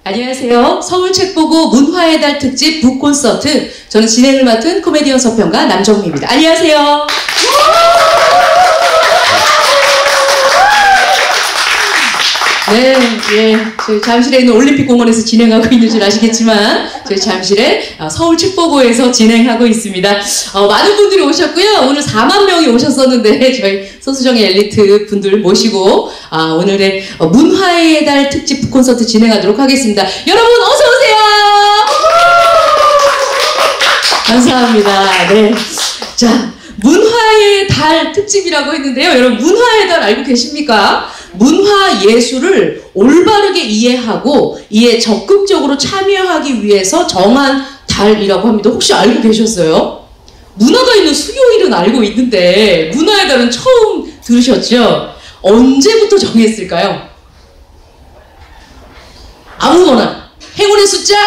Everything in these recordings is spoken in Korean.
안녕하세요. 서울책보고 문화의 달 특집 북콘서트. 저는 진행을 맡은 코미디언 서평가 남정미입니다. 안녕하세요. 네, 저희 잠실에 있는 올림픽공원에서 진행하고 있는 줄 아시겠지만 저희 잠실에 서울책보고에서 진행하고 있습니다. 많은 분들이 오셨고요. 오늘 4만 명이 오셨었는데 저희 소수정의 엘리트 분들 모시고 오늘의 문화의 달 특집 콘서트 진행하도록 하겠습니다. 여러분 어서 오세요. 감사합니다. 네, 자, 문화의 달 특집이라고 했는데요. 여러분 문화의 달 알고 계십니까? 문화 예술을 올바르게 이해하고 이에 적극적으로 참여하기 위해서 정한 달이라고 합니다. 혹시 알고 계셨어요? 문화가 있는 수요일은 알고 있는데 문화의 달은 처음 들으셨죠? 언제부터 정했을까요? 아무거나. 행운의 숫자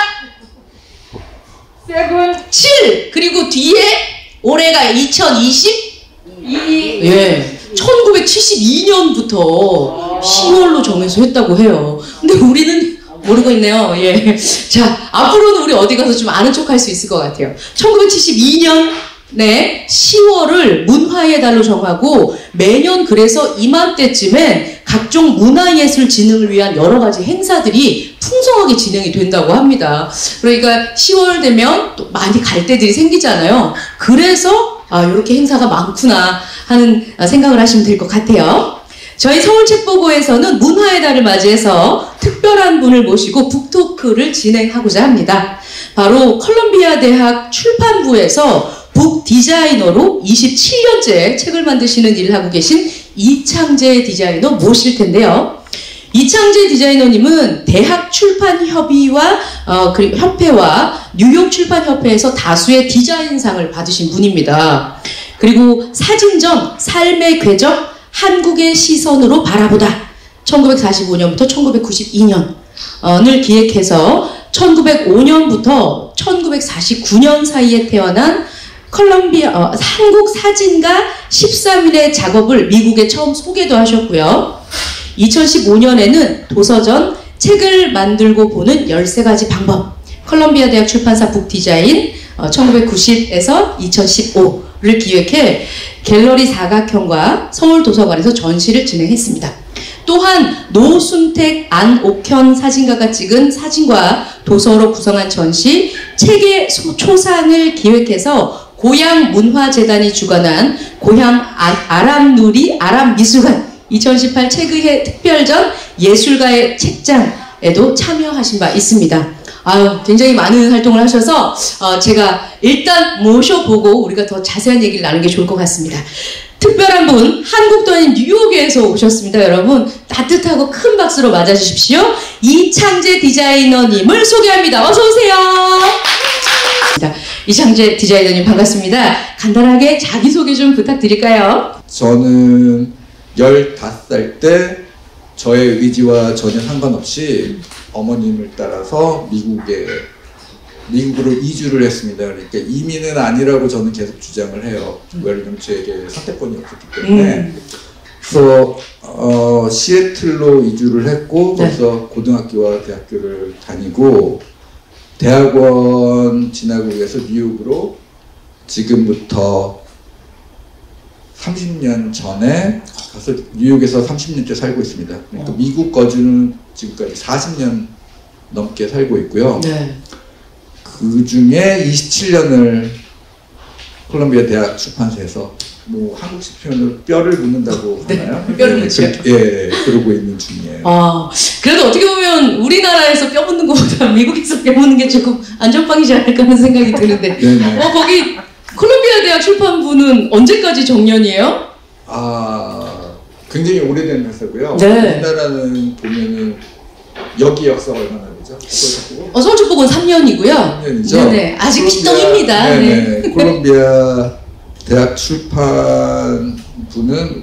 7 그리고 뒤에 올해가 2022 예. 1972년부터 10월로 정해서 했다고 해요. 근데 우리는 모르고 있네요. 예. 자, 앞으로는 우리 어디 가서 좀 아는 척 할 수 있을 것 같아요. 1972년 10월을 문화의 달로 정하고 매년 그래서 이맘때쯤에 각종 문화예술 진흥을 위한 여러 가지 행사들이 풍성하게 진행이 된다고 합니다. 그러니까 10월 되면 또 많이 갈 데들이 생기잖아요. 그래서 이렇게 행사가 많구나 하는 생각을 하시면 될 것 같아요. 저희 서울책보고에서는 문화의 달을 맞이해서 특별한 분을 모시고 북토크를 진행하고자 합니다. 바로 컬럼비아 대학 출판부에서 북 디자이너로 27년째 책을 만드시는 일을 하고 계신 이창재 디자이너 모실 텐데요. 이창재 디자이너님은 대학 출판협의와 그리고 협회와 뉴욕 출판협회에서 다수의 디자인상을 받으신 분입니다. 그리고 사진전 삶의 궤적 한국의 시선으로 바라보다 1945년부터 1992년을 기획해서 1905년부터 1949년 사이에 태어난 컬럼비아 한국 사진가 13인의 작업을 미국에 처음 소개도 하셨고요. 2015년에는 도서전 책을 만들고 보는 13가지 방법 컬럼비아 대학 출판사 북디자인 1990에서 2015를 기획해 갤러리 사각형과 서울도서관에서 전시를 진행했습니다. 또한 노순택, 안옥현 사진가가 찍은 사진과 도서로 구성한 전시 책의 초상을 기획해서 고향문화재단이 주관한 고향 아람누리 아람미술관 2018 책의 특별전 예술가의 책장에도 참여하신 바 있습니다. 굉장히 많은 활동을 하셔서 제가 일단 모셔보고 우리가 더 자세한 얘기를 나누는 게 좋을 것 같습니다. 특별한 분, 한국도 아닌 뉴욕에서 오셨습니다. 여러분 따뜻하고 큰 박수로 맞아주십시오. 이창재 디자이너님을 소개합니다. 어서오세요. 이창재 디자이너님 반갑습니다. 간단하게 자기소개 좀 부탁드릴까요? 저는 15살 때 저의 의지와 전혀 상관없이 어머님을 따라서 미국으로 이주를 했습니다. 그러니까 이민은 아니라고 저는 계속 주장을 해요. 왜냐면 저에게 선택권이 없었기 때문에. 그래서 시애틀로 이주를 했고 거기서 고등학교와 대학교를 다니고 대학원 진학을 위해서 뉴욕으로 지금부터 30년 전에 가서 뉴욕에서 30년째 살고 있습니다. 그러니까 미국 거주는 지금까지 40년 넘게 살고 있고요. 그 중에 27년을 콜롬비아 대학 출판사에서 뭐 한국식 표현으로 뼈를 묻는다고 하나요? 뼈를 묻죠. 그러고 있는 중이에요. 그래도 어떻게 보면 우리나라에서 뼈 묻는 것보다 미국에서 뼈 묻는 게 조금 안전빵이지 않을까 하는 생각이 드는데 거기 콜롬비아 대학 출판부는 언제까지 정년이에요? 굉장히 오래된 회사고요. 우리나라는 보면은 여기 역사가 얼마나 되죠? 서울책보고는 3년이고요. 3년이죠. 네네. 아직 피떡입니다. 콜롬비아 대학 출판부는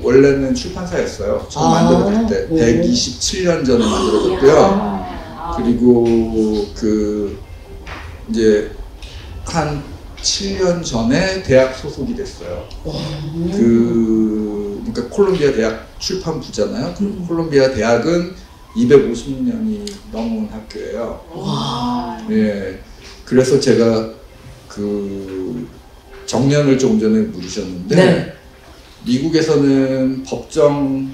원래는 출판사였어요. 처음 만들어질 때 127년 전에 만들어졌고요. 그리고 이제 한 7년 전에 대학 소속이 됐어요. 그러니까 콜롬비아 대학 출판부잖아요. 콜롬비아 대학은 250년이 넘은 학교예요. 와. 예. 그래서 제가 그 정년을 조금 전에 물으셨는데 네. 미국에서는 법정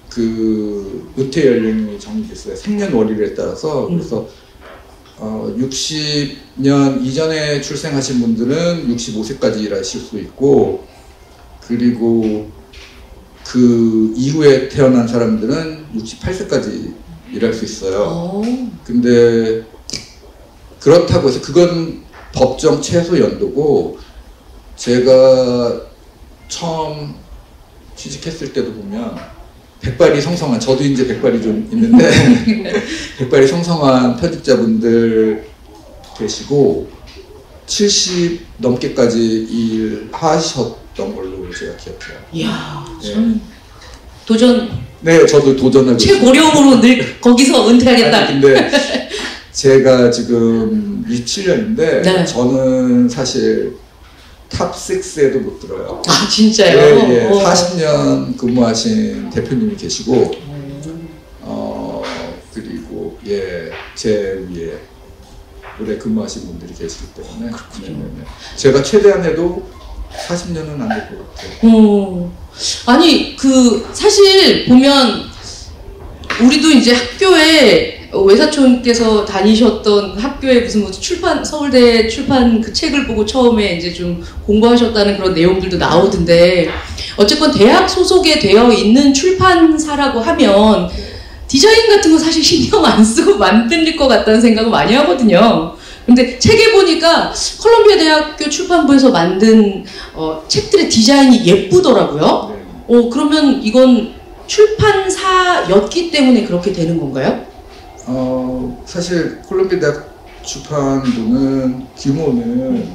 그 은퇴 연령이 정해졌어요. 생년월일에 따라서. 그래서 60년 이전에 출생하신 분들은 65세까지 일하실 수 있고, 그리고 그 이후에 태어난 사람들은 68세까지 일할 수 있어요. 근데 그렇다고 해서 그건 법정 최소 연도고, 제가 처음 취직했을 때도 보면 백발이 성성한, 저도 이제 백발이 좀 있는데 백발이 성성한 편집자분들 계시고 70 넘게까지 일하셨던 걸로 제가 기억해요. 이야, 참 도전. 네, 저도 도전하고 최고령으로 늘 거기서 은퇴하겠다. 아니, 근데 제가 지금 27년인데 네. 저는 사실 탑 6에도 못 들어요. 아, 진짜요? 예, 예. 40년 근무하신 대표님이 계시고, 그리고 예, 제 위에 오래 근무하신 분들이 계시기 때문에. 네네네. 제가 최대한 해도 40년은 안 될 것 같아요. 아니, 그 사실 보면 우리도 이제 학교에 외사촌께서 다니셨던 학교에 무슨 뭐 출판, 서울대 출판 그 책을 보고 처음에 이제 좀 공부하셨다는 그런 내용들도 나오던데, 어쨌건 대학 소속에 되어 있는 출판사라고 하면 디자인 같은 거 사실 신경 안 쓰고 만들 것 같다는 생각을 많이 하거든요. 근데 책에 보니까 컬럼비아 대학교 출판부에서 만든 책들의 디자인이 예쁘더라고요. 그러면 이건 출판사였기 때문에 그렇게 되는 건가요? 사실 콜롬비아 대학 출판부는 규모는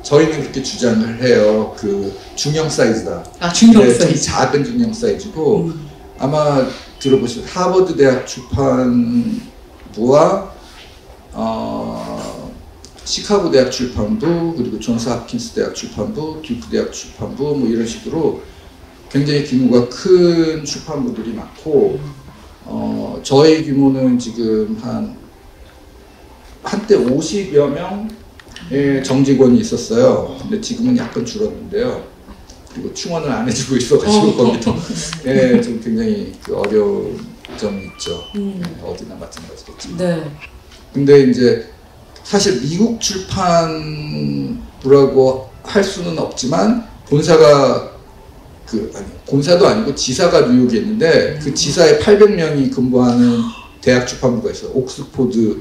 저희는 그렇게 주장을 해요. 그 중형 사이즈다. 아, 중형 네, 사이즈. 작은 중형 사이즈고, 아마 들어보시면 하버드 대학 출판부와 시카고 대학 출판부, 그리고 존스 홉킨스 대학 출판부, 듀크 대학 출판부, 뭐 이런 식으로 굉장히 규모가 큰 출판부들이 많고, 저희 규모는 지금 한때 50여 명의 정직원이 있었어요. 근데 지금은 약간 줄었는데요. 그리고 충원을 안 해주고 있어가지고 거기도 예, 좀 굉장히 그 어려운 점이 있죠. 어디나 마찬가지겠지만. 네. 근데 이제 사실 미국 출판부라고 할 수는 없지만 본사가 본사도 아니고 지사가 뉴욕에 있는데 그 지사에 800명이 근무하는 대학 출판부가 있어요. 옥스포드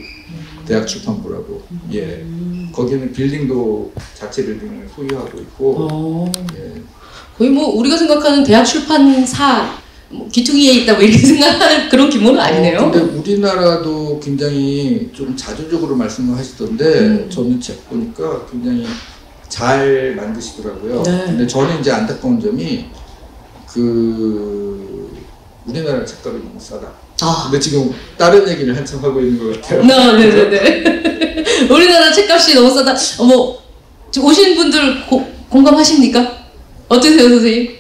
대학 출판부라고. 예. 거기는 빌딩도 자체 빌딩을 소유하고 있고. 예. 거의 뭐 우리가 생각하는 대학 출판사 뭐 기퉁이에 있다 뭐 이렇게 생각하는 그런 규모는 아니네요. 근데 우리나라도 굉장히 좀 자조적으로 말씀을 하시던데 저는 책 보니까 굉장히 잘 만드시더라고요. 네. 근데 저는 이제 안타까운 점이 우리나라 책값이 너무 싸다. 근데 지금 다른 얘기를 한참 하고 있는 것 같아요. 네네네. 우리나라 책값이 너무 싸다. 오신 분들 공감하십니까? 어떠세요, 선생님?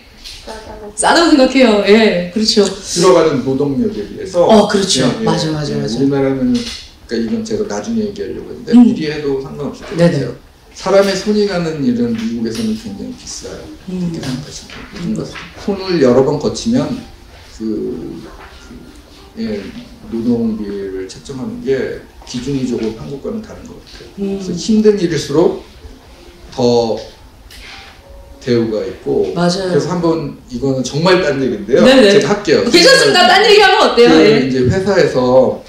싸다고 생각해요. 예, 그렇죠. 들어가는 노동력에 비해서. 그렇죠. 예, 맞아. 우리나라는, 그러니까 이건 제가 나중에 얘기하려고 했는데 미리 해도 상관없을 것 같아요. 사람의 손이 가는 일은 미국에서는 굉장히 비싸요. 그렇게 생각하시면. 손을 여러 번 거치면 노동비를 책정하는 게 기준이 조금 한국과는 다른 것 같아요. 그래서 힘든 일일수록 더 대우가 있고. 맞아요. 그래서 한번 이거는 정말 딴 얘기인데요. 네네. 제가 할게요. 괜찮습니다. 딴 얘기하면 어때요? 이제 회사에서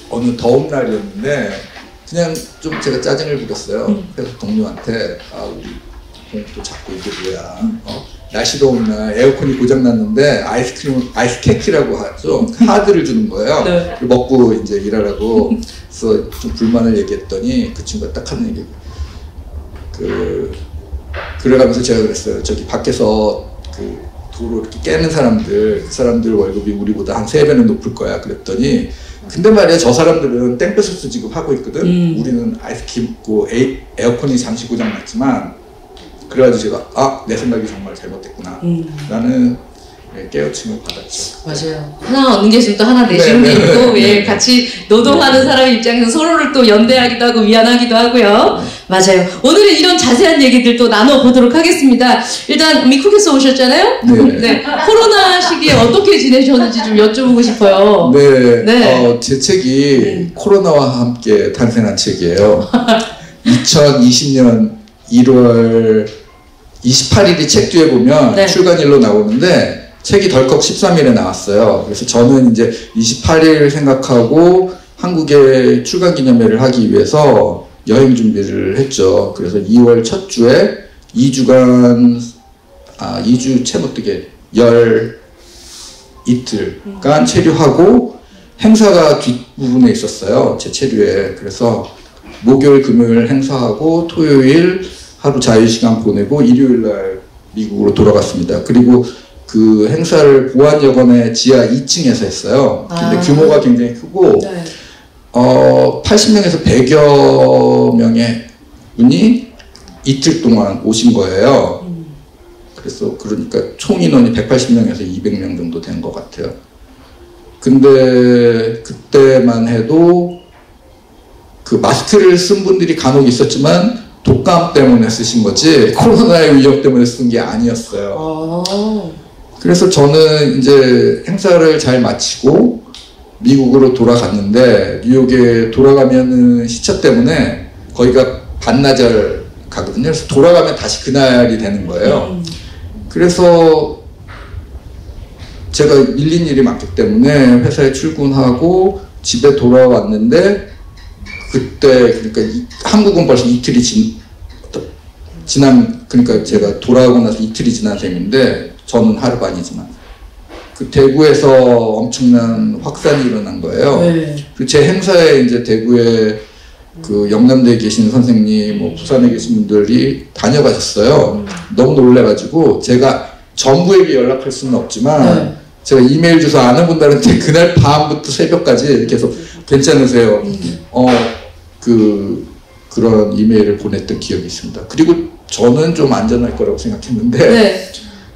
어느 더운 날이었는데 그냥 좀 제가 짜증을 부렸어요. 회사 동료한테 우리 공도 자꾸 이게 뭐야. 날씨 더운 날 에어컨이 고장났는데 아이스 캐키라고 하죠. 카드를 주는 거예요. 네. 먹고 이제 일하라고. 그래서 좀 불만을 얘기했더니 그 친구가 딱 하는 얘기. 그래가면서 제가 그랬어요. 저기 밖에서 도로 이렇게 깨는 그 사람들 월급이 우리보다 한 3배는 높을 거야. 그랬더니 근데 말이야 저 사람들은 땡볕에서 지금 하고 있거든. 우리는 아이스 킵고 에어컨이 잠시 고장 났지만 그래가지고 제가 내 생각이 정말 잘못됐구나. 나는 깨우침을 받았죠. 맞아요. 하나 얻는 게 있으면 또 하나 내주는 게 있고, 예, 같이 노동하는 사람 입장에서 서로를 또 연대하기도 하고 위안하기도 하고요. 맞아요. 오늘은 이런 자세한 얘기들 또 나눠보도록 하겠습니다. 일단 미국에서 오셨잖아요. 네. 코로나 시기에 어떻게 지내셨는지 좀 여쭤보고 싶어요. 네. 제 책이 코로나와 함께 탄생한 책이에요. 2020년 1월 28일이 책 뒤에 보면 출간일로 나오는데 책이 덜컥 13일에 나왔어요. 그래서 저는 이제 28일 생각하고 한국에 출간 기념회를 하기 위해서 여행 준비를 했죠. 그래서 2월 첫 주에 2주간, 2주 채 못되게 이틀간 체류하고 행사가 뒷부분에 있었어요. 제 체류에. 그래서 목요일, 금요일 행사하고 토요일 하루 자유시간 보내고 일요일날 미국으로 돌아갔습니다. 그리고 그 행사를 보안여관의 지하 2층에서 했어요. 근데 규모가 굉장히 크고 80명에서 100여 명의 분이 이틀 동안 오신 거예요. 그래서 그러니까 총 인원이 180명에서 200명 정도 된 것 같아요. 근데 그때만 해도 그 마스크를 쓴 분들이 간혹 있었지만 독감 때문에 쓰신 거지 코로나의 위협 때문에 쓴 게 아니었어요. 그래서 저는 이제 행사를 잘 마치고 미국으로 돌아갔는데 뉴욕에 돌아가면은 시차 때문에 거기가 반나절 가거든요. 그래서 돌아가면 다시 그날이 되는 거예요. 그래서 제가 밀린 일이 많기 때문에 회사에 출근하고 집에 돌아왔는데 그때 그러니까 한국은 벌써 이틀이 지난 그러니까 제가 돌아오고 나서 이틀이 지난 셈인데 저는 하루 반이지만 그 대구에서 엄청난 확산이 일어난 거예요. 그 제 행사에 이제 대구에 그 영남대에 계신 선생님, 뭐 부산에 계신 분들이 다녀가셨어요. 너무 놀래가지고 제가 전부에게 연락할 수는 없지만 제가 이메일 주소 아는 분들한테 그날 밤부터 새벽까지 이렇게 해서 괜찮으세요? 그런 이메일을 보냈던 기억이 있습니다. 그리고 저는 좀 안전할 거라고 생각했는데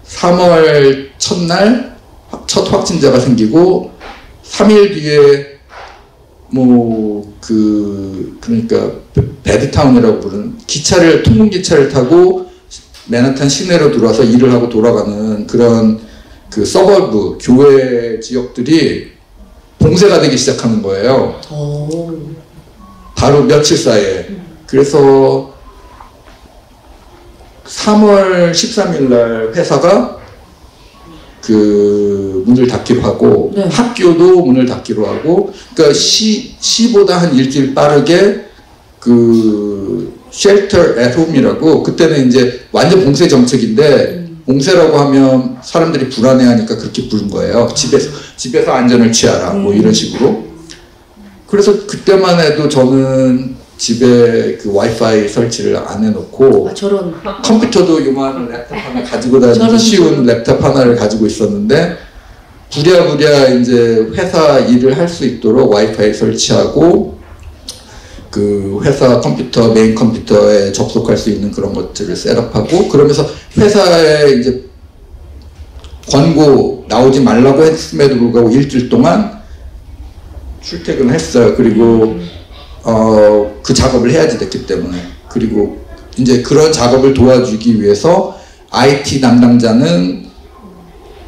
3월 첫날 첫 확진자가 생기고 3일 뒤에 그러니까 배드타운이라고 부르는 기차를 통근기차를 타고 맨하탄 시내로 들어와서 일을 하고 돌아가는 그런 그 서버브 교외 지역들이 봉쇄가 되기 시작하는 거예요. 바로 며칠 사이에. 그래서 3월 13일 날 회사가 그 문을 닫기로 하고 학교도 문을 닫기로 하고 그러니까 시보다 한 일주일 빠르게 그 shelter at home이라고 그때는 이제 완전 봉쇄 정책인데 봉쇄라고 하면 사람들이 불안해하니까 그렇게 부른 거예요. 집에서 안전을 취하라 뭐 이런 식으로. 그래서 그때만 해도 저는 집에 그 와이파이 설치를 안 해놓고 컴퓨터도 요만한 랩탑 하나 가지고 다니는 쉬운 랩탑 하나를 가지고 있었는데 부랴부랴 이제 회사 일을 할 수 있도록 와이파이 설치하고 그 회사 컴퓨터 메인 컴퓨터에 접속할 수 있는 그런 것들을 셋업하고 그러면서 회사에 이제 권고 나오지 말라고 했음에도 불구하고 일주일 동안 출퇴근을 했어요. 그리고 그 작업을 해야지 됐기 때문에. 그리고 이제 그런 작업을 도와주기 위해서 IT 담당자는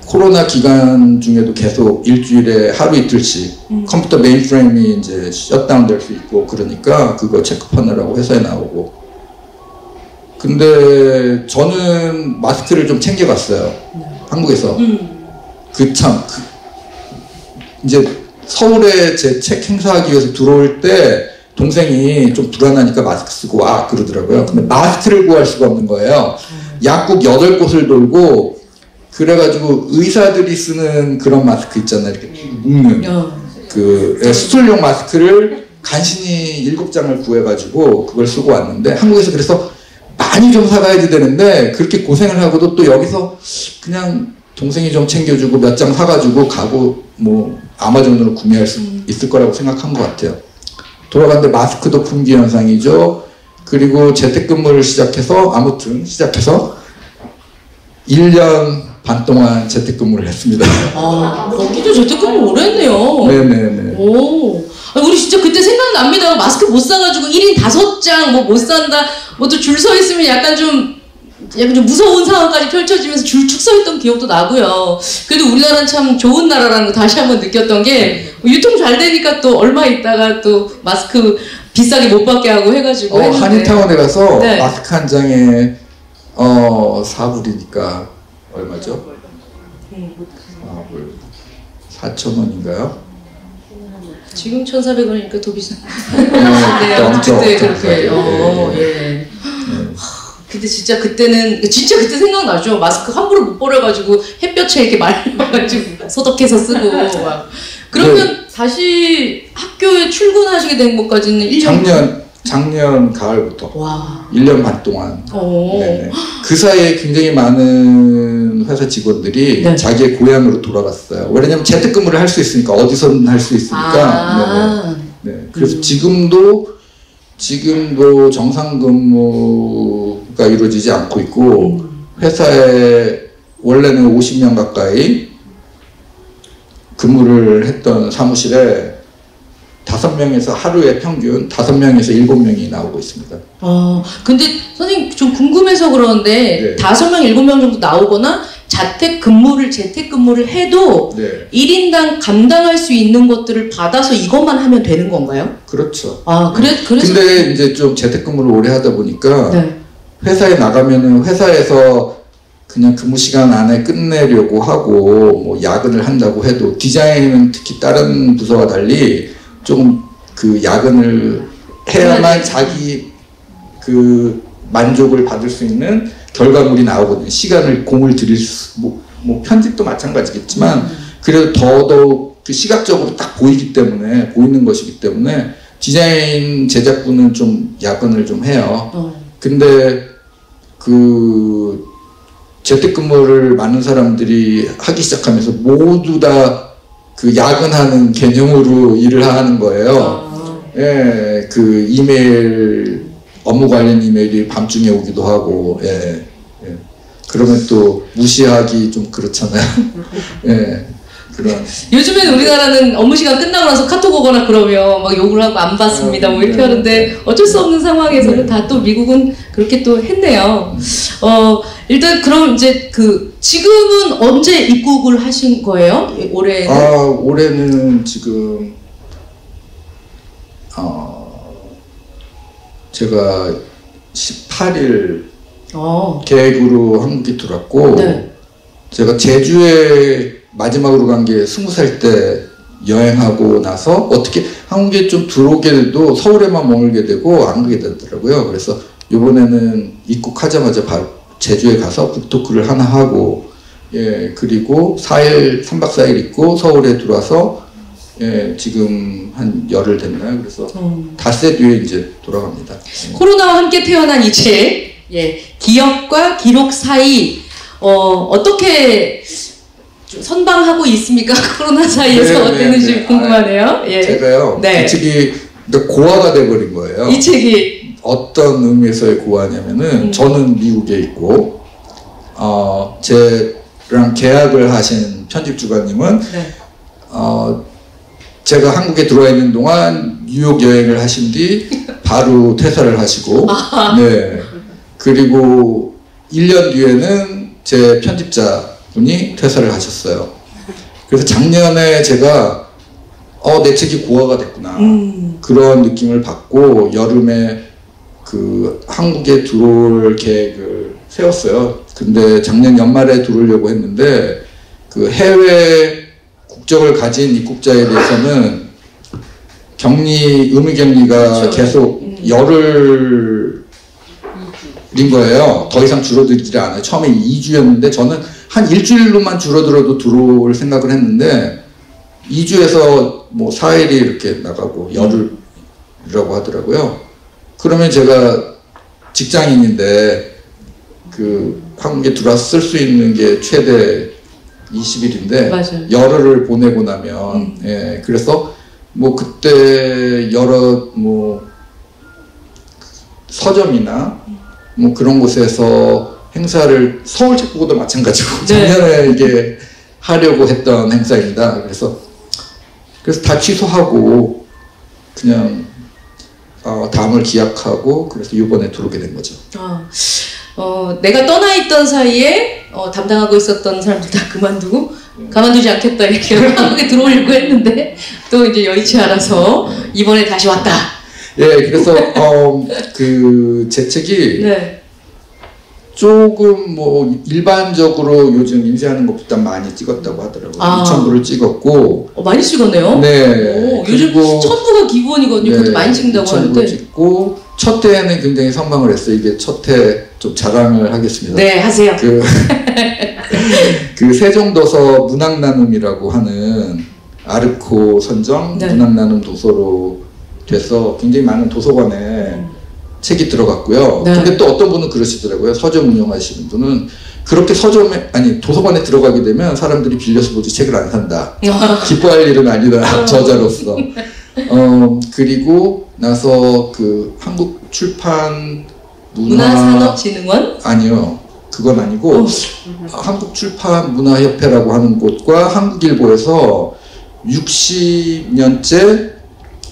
코로나 기간 중에도 계속 일주일에 하루 이틀씩 컴퓨터 메인프레임이 이제 셧다운 될 수 있고 그러니까 그거 체크하느라고 회사에 나오고. 근데 저는 마스크를 좀 챙겨갔어요. 한국에서. 이제 서울에 제 책 행사하기 위해서 들어올 때 동생이 좀 불안하니까 마스크 쓰고 와 그러더라고요. 근데 마스크를 구할 수가 없는 거예요. 약국 8곳을 돌고 그래가지고 의사들이 쓰는 그런 마스크 있잖아요. 이렇게 묶는 그 수술용 마스크를 간신히 7장을 구해가지고 그걸 쓰고 왔는데 한국에서 그래서 많이 좀 사가야지 되는데 그렇게 고생을 하고도 또 여기서 그냥 동생이 좀 챙겨주고 몇 장 사가지고 가고 뭐 아마존으로 구매할 수 있을 거라고 생각한 것 같아요. 돌아갔는데 마스크도 품귀 현상이죠. 그리고 재택근무를 시작해서 1년 반 동안 재택근무를 했습니다. 아, 거기도 재택근무 오래 했네요. 네네네. 오. 아니, 우리 진짜 그때 생각납니다. 마스크 못 사가지고 1인 5장 뭐 못 산다. 뭐 또 줄 서 있으면 약간 좀 무서운 상황까지 펼쳐지면서 줄 축 서 있던 기억도 나고요. 그래도 우리나라는 참 좋은 나라라는 거 다시 한번 느꼈던 게 유통 잘 되니까 또 얼마 있다가 또 마스크 비싸게 못 받게 하고 해가지고 한인타운에 가서 네. 마스크 한 장에 4불이니까 얼마죠? 4,000원인가요? 지금 1,400원이니까 더 비싸. 네, 엄청 그때 그렇게. 네. 예. 근데 진짜 그때는 진짜 그때 생각나죠. 마스크 함부로 못 버려가지고 햇볕에 이렇게 말려가지고 소독해서 쓰고 막. 그러면 네. 다시 학교에 출근하시게 된 것까지는 1년. 작년 가을부터. 와. 1년 반 동안. 네네. 그 사이에 굉장히 많은 회사 직원들이 네. 자기의 고향으로 돌아갔어요. 왜냐면 재택근무를 할 수 있으니까 어디서든 할 수 있으니까. 네. 그래서 지금도 정상 근무가 이루어지지 않고 있고 회사에 원래는 50명 가까이 근무를 했던 사무실에 5명에서 하루에 평균 5명에서 7명이 나오고 있습니다. 근데 선생님 좀 궁금해서 그러는데 네. 5명, 7명 정도 나오거나 재택근무를 해도 네. 1인당 감당할 수 있는 것들을 받아서 이것만 하면 되는 건가요? 그렇죠. 그래서 근데 이제 좀 재택근무를 오래 하다 보니까 네. 회사에 나가면은 회사에서 그냥 근무 시간 안에 끝내려고 하고 뭐 야근을 한다고 해도 디자인은 특히 다른 부서와 달리 좀 그 야근을 해야만 자기 그 만족을 받을 수 있는 결과물이 나오거든요. 시간을 공을 들일 수, 뭐 편집도 마찬가지겠지만 그래도 더더욱 그 시각적으로 딱 보이는 것이기 때문에 디자인 제작부는 좀 야근을 좀 해요. 근데 그 재택근무를 많은 사람들이 하기 시작하면서 모두 다 그 야근하는 개념으로 일을 하는 거예요. 예, 그 이메일 업무 관련 이메일이 밤중에 오기도 하고, 예. 그러면 또 무시하기 좀 그렇잖아요. 예. 요즘엔 우리나라는 업무 시간 끝나고 나서 카톡 오거나 그러면 막 욕을 하고 안 받습니다 뭐 이렇게 하는데 어쩔 수 없는 상황에서는 다 또 미국은 그렇게 또 했네요. 일단 그럼 이제 지금은 언제 입국을 하신 거예요? 올해는? 올해는 지금 제가 18일 계획으로 한국에 들어왔고 네. 제가 제주에 마지막으로 간 게 20살 때 여행하고 나서 어떻게 한국에 좀 들어오게 돼도 서울에만 머물게 되고 안 가게 되더라고요. 그래서 이번에는 입국하자마자 바로 제주에 가서 북토크를 하나 하고, 예, 그리고 3박 4일 있고 서울에 들어와서, 예, 지금 한 열흘 됐나요? 그래서 닷새 뒤에 이제 돌아갑니다. 코로나와 함께 태어난 이 책, 예, 기억과 기록 사이, 어떻게 선방하고 있습니까? 코로나 사이에서 어땠는지 궁금하네요. 예. 제가요, 네. 이 책이 고아가 돼버린 거예요. 이 책이 어떤 의미에서의 고아냐면은 저는 미국에 있고 제랑 계약을 하신 편집주관님은 네. 제가 한국에 들어와 있는 동안 뉴욕 여행을 하신 뒤 바로 퇴사를 하시고 네. 그리고 1년 뒤에는 제 편집자분이 퇴사를 하셨어요. 그래서 작년에 제가 내 책이 고아가 됐구나 그런 느낌을 받고 여름에 한국에 들어올 계획을 세웠어요. 근데 작년 연말에 들어오려고 했는데 해외 국적을 가진 입국자에 대해서는 의무격리가 그렇죠. 계속 열흘인 거예요. 더 이상 줄어들지 않아요. 처음에 2주였는데 저는 한 일주일로만 줄어들어도 들어올 생각을 했는데 2주에서 뭐 4일이 이렇게 나가고 열흘이라고 하더라고요. 그러면 제가 직장인인데 한국에 들어와서 쓸 수 있는 게 최대 20일인데 맞아요. 열흘을 보내고 나면 예, 그래서 뭐 그때 여러 뭐 서점이나 뭐 그런 곳에서 행사를 서울책보고도 마찬가지고 네. 작년에 이게 하려고 했던 행사입니다. 그래서 다 취소하고 그냥 다음을 기약하고 그래서 이번에 들어오게 된 거죠. 내가 떠나 있던 사이에 담당하고 있었던 사람들 다 그만두고 가만두지 않겠다 이렇게 한국에 들어오려고 했는데 또 이제 여의치 않아서 이번에 다시 왔다. 예, 그래서 제 책이 네. 조금 뭐 일반적으로 요즘 인쇄하는 것보다 많이 찍었다고 하더라고요. 2,000부를 찍었고 많이 찍었네요. 네. 요즘 1,000부가 기본이거든요. 그것도 많이 찍는다고 하는데. 찍고 첫 해에는 굉장히 선방을 했어요. 이게 첫 해 좀 자랑을 하겠습니다. 네, 하세요. 그 세종도서 문학나눔이라고 하는 아르코 선정 네. 문학나눔 도서로 돼서 굉장히 많은 도서관에 책이 들어갔고요. 네. 근데 또 어떤 분은 그러시더라고요. 서점 운영하시는 분은 그렇게 도서관에 들어가게 되면 사람들이 빌려서 보지 책을 안 산다. 기뻐할 일은 아니다. 저자로서. 그리고 나서 그 한국 출판 문화산업진흥원? 아니요. 그건 아니고 한국출판문화협회라고 하는 곳과 한국일보에서 60년째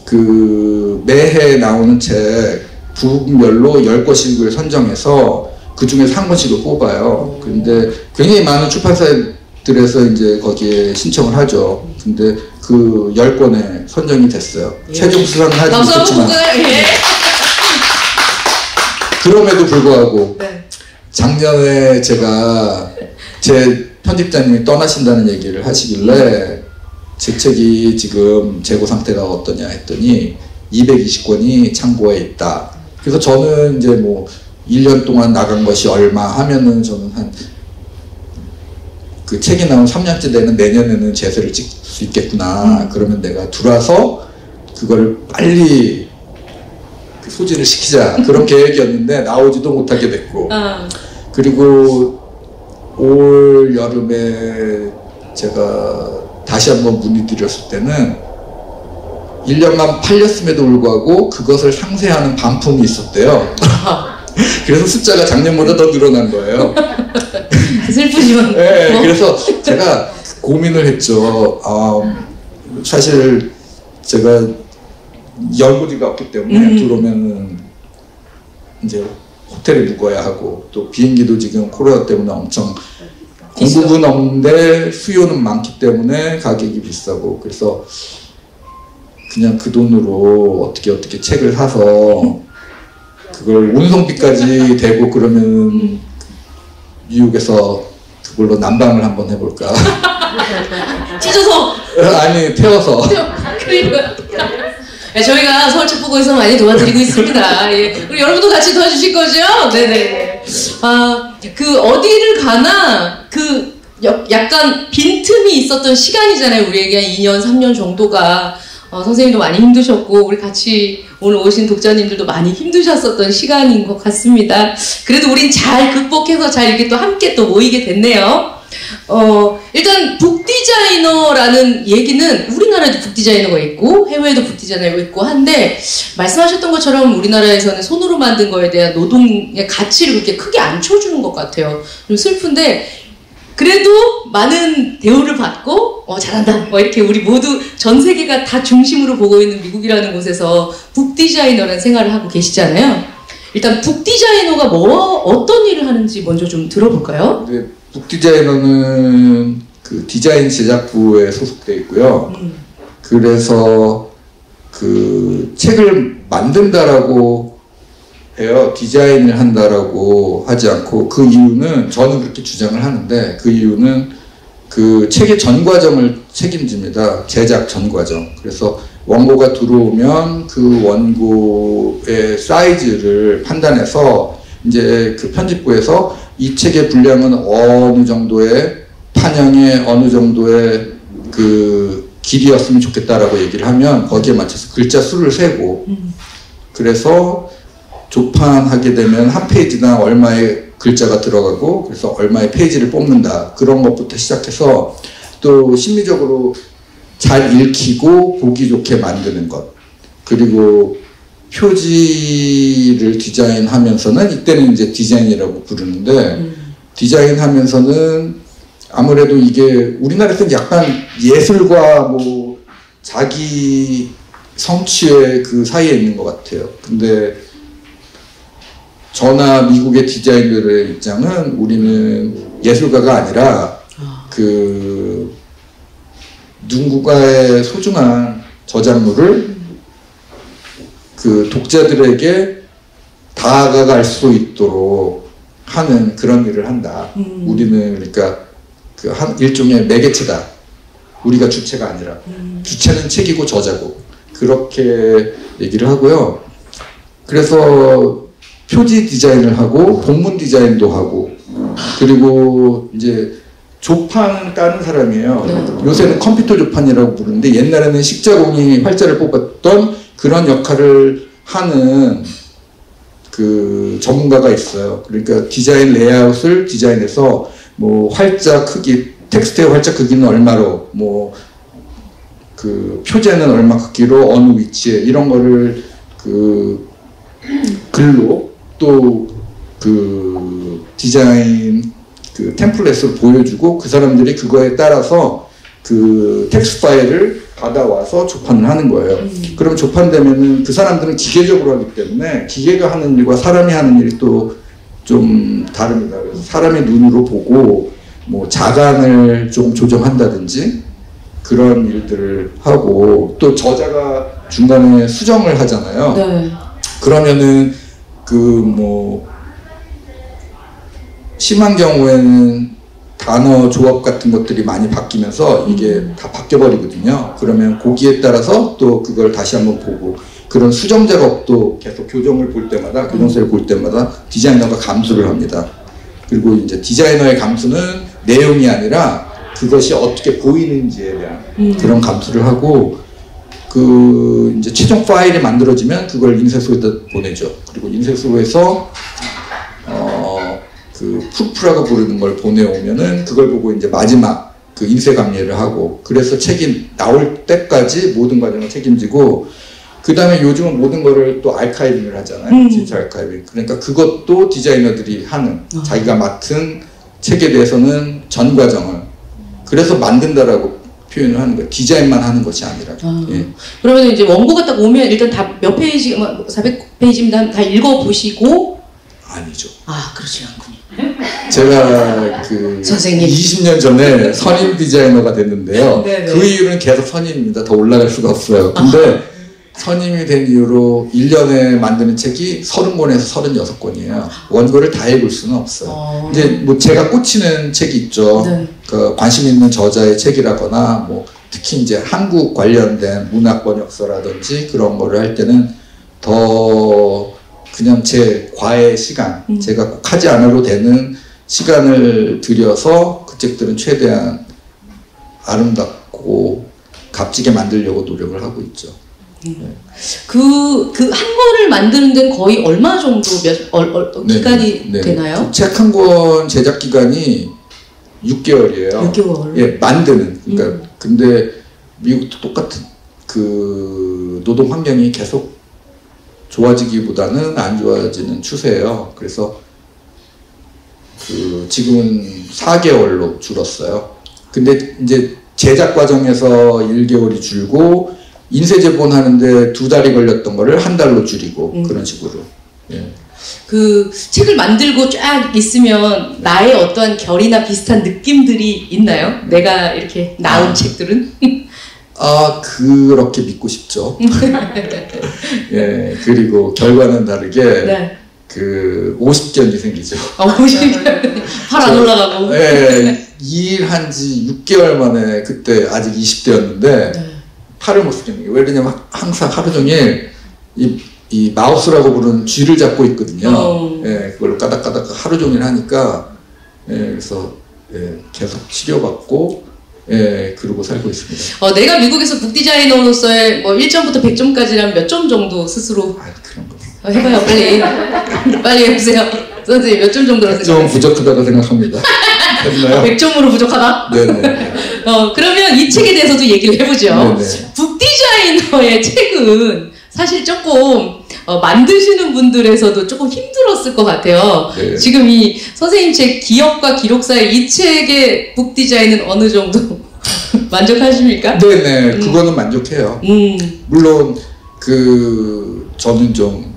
그 매해 나오는 책 부분별로 10권씩을 선정해서 그 중에서 한 권씩을 뽑아요. 근데 굉장히 많은 출판사들에서 이제 거기에 신청을 하죠. 근데 그 10권에 선정이 됐어요. 예. 최종 수상은 하지 못했지만 예. 그럼에도 불구하고 네. 작년에 제가 제 편집자님이 떠나신다는 얘기를 하시길래 제 책이 지금 재고 상태가 어떠냐 했더니 220권이 창고에 있다. 그래서 저는 이제 뭐 1년 동안 나간 것이 얼마 하면은 저는 한 그 책이 나온 3년째 되는 내년에는 제세를 찍을 수 있겠구나. 그러면 내가 들어와서 그걸 빨리 소진을 시키자. 그런 계획이었는데 나오지도 못하게 됐고. 그리고 올 여름에 제가 다시 한번 문의드렸을 때는 1년만 팔렸음에도 불구하고 그것을 상쇄하는 반품이 있었대요. 그래서 숫자가 작년보다 더 늘어난 거예요. 슬프지만. 네, 그래서 제가 고민을 했죠. 사실 제가 연고지가 없기 때문에 들어오면은 이제 호텔에 묵어야 하고 또 비행기도 지금 코로나 때문에 엄청 공급은 없는데 수요는 많기 때문에 가격이 비싸고 그래서 그냥 그 돈으로 어떻게 책을 사서 그걸 운송비까지 대고 그러면 뉴욕에서 그걸로 난방을 한번 해볼까? 찢어서? 아니 태워서. 네, 저희가 서울책보고에서 많이 도와드리고 있습니다. 예. 우리 여러분도 같이 도와주실 거죠? 네네. 그 어디를 가나 그 약간 빈틈이 있었던 시간이잖아요. 우리에게 한 2년, 3년 정도가. 선생님도 많이 힘드셨고 우리 같이 오늘 오신 독자님들도 많이 힘드셨었던 시간인 것 같습니다. 그래도 우린 잘 극복해서 잘 이렇게 또 함께 또 모이게 됐네요. 일단 북디자이너라는 얘기는 우리나라에도 북디자이너가 있고 해외에도 북디자이너가 있고 한데 말씀하셨던 것처럼 우리나라에서는 손으로 만든 거에 대한 노동의 가치를 그렇게 크게 안 쳐주는 것 같아요. 좀 슬픈데 그래도 많은 대우를 받고 잘한다 이렇게 우리 모두 전 세계가 다 중심으로 보고 있는 미국이라는 곳에서 북디자이너라는 생활을 하고 계시잖아요. 일단 북디자이너가 어떤 일을 하는지 먼저 좀 들어볼까요? 네, 북디자이너는 그 디자인 제작부에 소속되어 있고요. 그래서 그 책을 만든다라고 해요. 디자인을 한다라고 하지 않고 그 이유는 저는 그렇게 주장을 하는데 그 이유는 그 책의 전 과정을 책임집니다. 제작 전 과정. 그래서 원고가 들어오면 그 원고의 사이즈를 판단해서 이제 그 편집부에서 이 책의 분량은 어느 정도의 판형의 어느 정도의 그 길이였으면 좋겠다라고 얘기를 하면 거기에 맞춰서 글자 수를 세고 그래서 조판하게 되면 한 페이지당 얼마의 글자가 들어가고 그래서 얼마의 페이지를 뽑는다. 그런 것부터 시작해서 또 심리적으로 잘 읽히고 보기 좋게 만드는 것. 그리고 표지를 디자인하면서는 이때는 이제 디자인이라고 부르는데 디자인하면서는 아무래도 이게 우리나라에서는 약간 예술과 뭐 자기 성취의 그 사이에 있는 것 같아요. 근데 저나 미국의 디자이너들의 입장은 우리는 예술가가 아니라 그 누군가의 소중한 저작물을 그 독자들에게 다가갈 수 있도록 하는 그런 일을 한다. 우리는 그러니까 그 한 일종의 매개체다. 우리가 주체가 아니라 주체는 책이고 저자고 그렇게 얘기를 하고요. 그래서 표지 디자인을 하고 본문 디자인도 하고 그리고 이제 조판은 다른 사람이에요. 요새는 컴퓨터 조판이라고 부르는데 옛날에는 십자공이 활자를 뽑았던 그런 역할을 하는 그 전문가가 있어요. 그러니까 디자인 레이아웃을 디자인해서 뭐 활자 크기, 텍스트의 활자 크기는 얼마로, 뭐 그 표제는 얼마 크기로 어느 위치에 이런 거를 그 글로 또 그 디자인 그 템플릿을 보여주고 그 사람들이 그거에 따라서 그 텍스트 파일을 받아와서 조판을 하는 거예요. 그럼 조판되면은 그 사람들은 기계적으로 하기 때문에 기계가 하는 일과 사람이 하는 일이 또 좀 다릅니다. 그래서 사람의 눈으로 보고 뭐 자간을 좀 조정한다든지 그런 일들을 하고 또 저자가 중간에 수정을 하잖아요. 네. 그러면은 그 뭐 심한 경우에는 단어 조합 같은 것들이 많이 바뀌면서 이게 다 바뀌어버리거든요. 그러면 거기에 따라서 또 그걸 다시 한번 보고 그런 수정 작업도 계속 교정을 볼 때마다 교정서를 볼 때마다 디자이너가 감수를 합니다. 그리고 이제 디자이너의 감수는 내용이 아니라 그것이 어떻게 보이는지에 대한 그런 감수를 하고 그 이제 최종 파일이 만들어지면 그걸 인쇄소에다 보내죠. 그리고 인쇄소에서 그 프루프라고 부르는 걸 보내오면은 그걸 보고 이제 마지막 그 인쇄 감리를 하고 그래서 책이 나올 때까지 모든 과정을 책임지고 그 다음에 요즘은 모든 거를 또 아카이빙을 하잖아요. 디지털 아카이빙. 그러니까 그것도 디자이너들이 하는 자기가 맡은 책에 대해서는 전 과정을 그래서 만든다라고 표현을 하는 거예요. 디자인만 하는 것이 아니라. 예. 그러면 이제 원고가 딱 오면 일단 다 몇 페이지, 400페이지입니다. 다 읽어보시고 아니죠. 아, 그렇지 않군요. 제가 그 선생님. 20년 전에 선임 디자이너가 됐는데요. 네네. 그 이유는 계속 선임입니다. 더 올라갈 수가 없어요. 근데 선임이 된 이후로 1년에 만드는 책이 30권에서 36권이에요. 원고를 다 읽을 수는 없어요. 이제 뭐 제가 꽂히는 책이 있죠. 네. 그 관심 있는 저자의 책이라거나 뭐 특히 이제 한국 관련된 문학 번역서라든지 그런 거를 할 때는 더 그냥 제 과외 시간, 제가 꼭 하지 않아도 되는 시간을 들여서 그 책들은 최대한 아름답고 값지게 만들려고 노력을 하고 있죠. 그 한 권을 만드는 데는 거의 얼마 정도 기간이 되나요? 책 한 권 제작 기간이 6개월이에요. 6개월. 예, 만드는. 그러니까 근데 미국도 똑같은 그 노동 환경이 계속 좋아지기보다는 안 좋아지는 추세예요. 그래서 그 지금은 4개월로 줄었어요. 근데 이제 제작 과정에서 1개월이 줄고 인쇄 제본하는데 2달이 걸렸던 거를 1달로 줄이고 그런 식으로. 예. 그 책을 만들고 쫙 있으면 나의 어떠한 결이나 비슷한 느낌들이 있나요? 내가 이렇게 낳은 책들은? 아, 그렇게 믿고 싶죠. 예, 그리고 결과는 다르게 네. 그 50견이 생기죠. 50견 팔 안 올라가고. 예, 일한 지 6개월 만에 그때 아직 20대였는데 네. 팔을 못 쓰겠는 게 왜냐면 항상 하루 종일 이 마우스라고 부르는 쥐를 잡고 있거든요. 예, 그걸 까닥까닥 하루 종일 하니까 예, 그래서 예, 계속 치료받고 예, 그러고 살고 있습니다. 내가 미국에서 북디자이너로서의 뭐 1점부터 100점까지라면 몇 점 정도 스스로 그런 거. 해봐요, 빨리. 빨리 해보세요. 선생님, 몇 점 정도로 생각하세요? 좀 부족하다고 생각합니다. 됐나요? 100점으로 부족하다? 네네. 그러면 이 책에 대해서도 얘기를 해보죠. 네네. 북디자이너의 책은 사실 조금 만드시는 분들에서도 조금 힘들었을 것 같아요. 네. 지금 이 선생님 책 기억과 기록사의 이 책의 북 디자인은 어느 정도 만족하십니까? 네네, 그거는 만족해요. 물론 저는 좀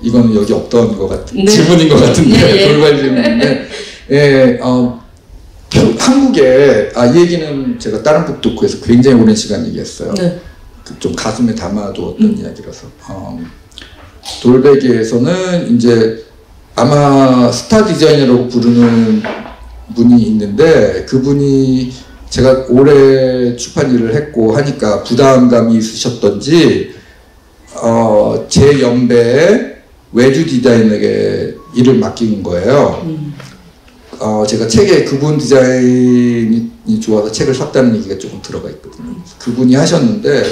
이거는 여기 없던 것 같은 질문인 것 같은데 돌발 질문인데, 한국에 이 얘기는 제가 다른 북 토크에서 굉장히 오랜 시간 얘기했어요. 네. 좀 가슴에 담아두었던 이야기라서. 돌베개에서는 이제 아마 스타 디자이너라고 부르는 분이 있는데, 그분이 제가 오래 출판 일을 했고 하니까 부담감이 있으셨던지 제 연배에 외주 디자이너에게 일을 맡긴 거예요. 제가 책에 그분 디자인이 좋아서 책을 샀다는 얘기가 조금 들어가 있거든요. 그분이 하셨는데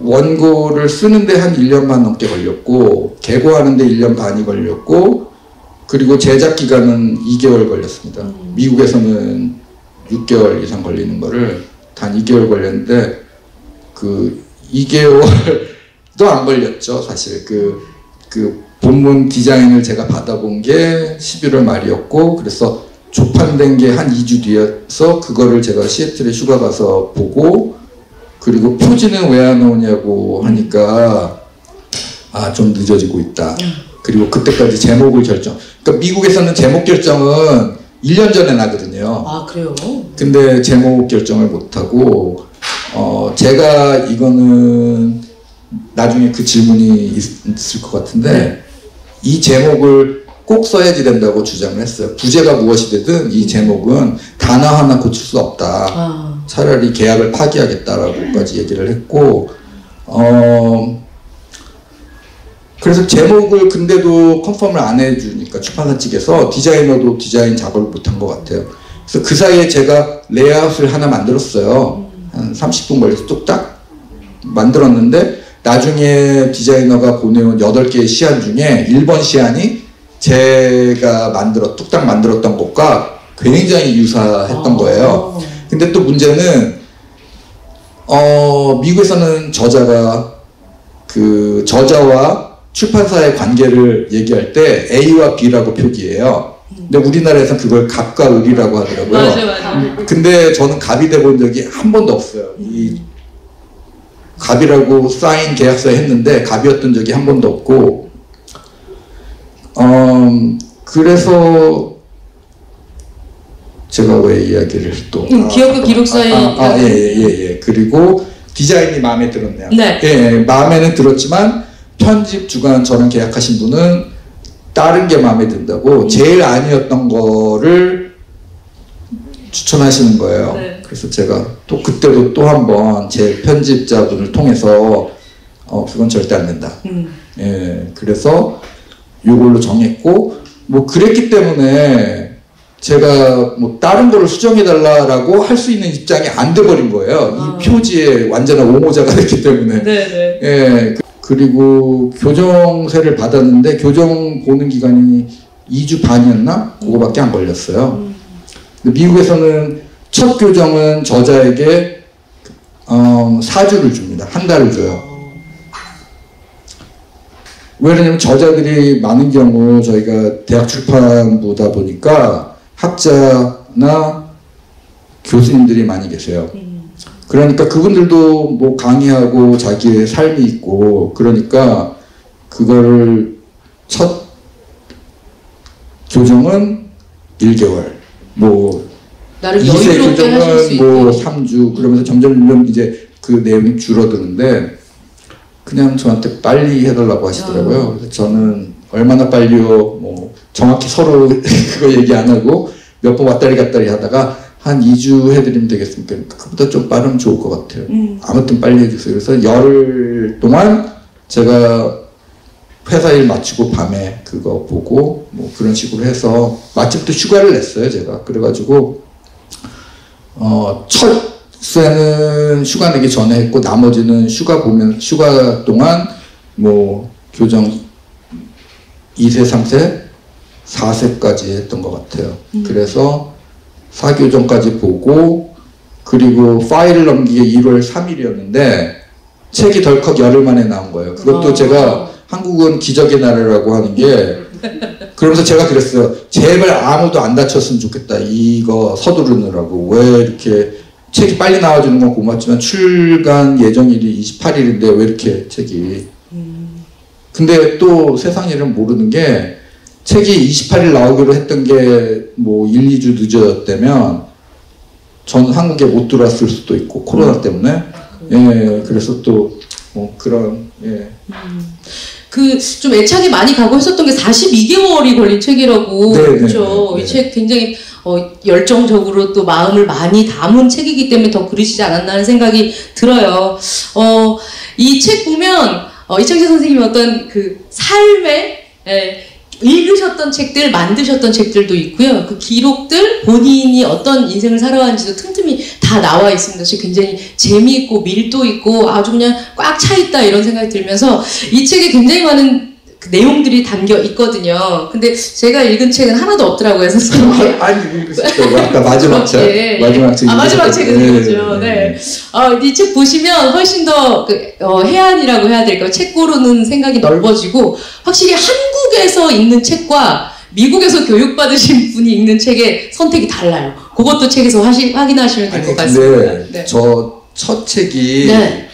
원고를 쓰는데 한 1년 반 넘게 걸렸고, 개고하는데 1년 반이 걸렸고, 그리고 제작 기간은 2개월 걸렸습니다. 미국에서는 6개월 이상 걸리는 거를 단 2개월 걸렸는데, 2개월도 안 걸렸죠, 사실. 본문 디자인을 제가 받아본 게 11월 말이었고, 그래서 조판된 게 한 2주 뒤여서 그거를 제가 시애틀에 휴가 가서 보고, 그리고 표지는 왜 안 오냐고 하니까 좀 늦어지고 있다. 그리고 그때까지 제목을 그러니까 미국에서는 제목 결정은 1년 전에 나거든요. 아, 그래요? 근데 제목 결정을 못하고, 제가 이거는 나중에 그 질문이 있을 것 같은데, 이 제목을 꼭 써야지 된다고 주장을 했어요. 부제가 무엇이 되든 이 제목은 단어 하나 고칠 수 없다. 차라리 계약을 파기하겠다라고까지 얘기를 했고, 그래서 제목을 근데도 컨펌을 안 해주니까 출판사 측에서 디자이너도 디자인 작업을 못한 것 같아요. 그래서 그 사이에 제가 레이아웃을 하나 만들었어요. 한 30분 걸려서 뚝딱 만들었는데, 나중에 디자이너가 보내온 8개의 시안 중에 1번 시안이 제가 뚝딱 만들었던 것과 굉장히 유사했던 거예요. 근데 또 문제는 미국에서는 저자가 저자와 출판사의 관계를 얘기할 때 A와 B라고 표기해요. 근데 우리나라에서는 그걸 갑과 을이라고 하더라고요. 맞아. 근데 저는 갑이 돼본 적이 한 번도 없어요. 이 갑이라고 사인 계약서에 했는데 갑이었던 적이 한 번도 없고, 그래서 제가 왜 이야기를 또 기억과 기록사의 그리고 디자인이 마음에 들었네요. 네. 예, 마음에는 들었지만 편집 주간 저랑 계약하신 분은 다른 게 마음에 든다고 제일 아니었던 거를 추천하시는 거예요. 네. 그래서 제가 또 그때도 또 한 번 제 편집자분을 통해서 그건 절대 안 된다. 예, 그래서 요걸로 정했고, 뭐 그랬기 때문에 제가 뭐 다른 거를 수정해달라고 할 수 있는 입장이 안 돼버린 거예요. 이 표지에 완전한 옹호자가 됐기 때문에. 네네. 예, 그리고 교정세를 받았는데 교정 보는 기간이 2주 반이었나? 그거밖에 안 걸렸어요. 근데 미국에서는 첫 교정은 저자에게 4주를 줍니다. 한 달을 줘요. 왜냐면 저자들이 많은 경우 저희가 대학 출판부다 보니까 학자나 교수님들이 많이 계세요. 그러니까 그분들도 뭐 강의하고 자기의 삶이 있고, 그러니까 그거를 첫 교정은 1개월, 뭐 나를 2세 여유롭게 하실 수 교정은 뭐 있게. 3주, 그러면서 점점 이제 그 내용이 줄어드는데, 그냥 저한테 빨리 해달라고 하시더라고요. 그래서 저는 얼마나 빨리요, 뭐 정확히 서로 그거 얘기 안 하고 몇 번 왔다리 갔다리 하다가 한 2주 해드리면 되겠습니까? 그보다 좀 빠르면 좋을 것 같아요. 아무튼 빨리 해주세요. 그래서 열흘 동안 제가 회사 일 마치고 밤에 그거 보고 뭐 그런 식으로 해서 마침 또 휴가를 냈어요, 제가. 그래가지고 첫 수에는 휴가 내기 전에 했고, 나머지는 휴가 동안 뭐 교정 2세, 3세, 4세까지 했던 것 같아요. 그래서 4교정까지 보고, 그리고 파일을 넘기게 1월 3일이었는데 책이 덜컥 열흘 만에 나온 거예요. 그것도 제가 한국은 기적의 나라라고 하는 게 그러면서 제가 그랬어요. 제발 아무도 안 다쳤으면 좋겠다. 이거 서두르느라고. 왜 이렇게 책이 빨리 나와주는 건 고맙지만 출간 예정일이 28일인데 왜 이렇게 책이. 근데 또 세상 일은 모르는 게 책이 28일 나오기로 했던 게 뭐 1, 2주 늦어졌다면 전 한국에 못 들어왔을 수도 있고 코로나 때문에. 예, 그래서 또 뭐 그런 예. 그 좀 애착이 많이 가고 했었던 게 42개월이 걸린 책이라고. 네, 그렇죠. 네, 네. 이 책 굉장히 열정적으로 또 마음을 많이 담은 책이기 때문에 더 그러시지 않았나 하는 생각이 들어요. 이 책 보면 이창재 선생님이 어떤 그 삶의 읽으셨던 책들, 만드셨던 책들도 있고요. 그 기록들, 본인이 어떤 인생을 살아왔는지도 틈틈이 다 나와 있습니다. 그래서 굉장히 재미있고 밀도 있고 아주 그냥 꽉 차 있다 이런 생각이 들면서 이 책에 굉장히 많은 그 내용들이 담겨 있거든요. 근데 제가 읽은 책은 하나도 없더라고요, 선생님. 아니, 읽으셨죠. 아까 마지막 책. 네. 마지막 책. 마지막 책은 읽었죠. 네. 이 책 보시면 훨씬 더 해안이라고 해야 될까요? 책 고르는 생각이 넓어지고, 확실히 한국에서 읽는 책과 미국에서 교육받으신 분이 읽는 책의 선택이 달라요. 그것도 책에서 확인하시면 될 것 같습니다. 네. 저 첫 책이 네.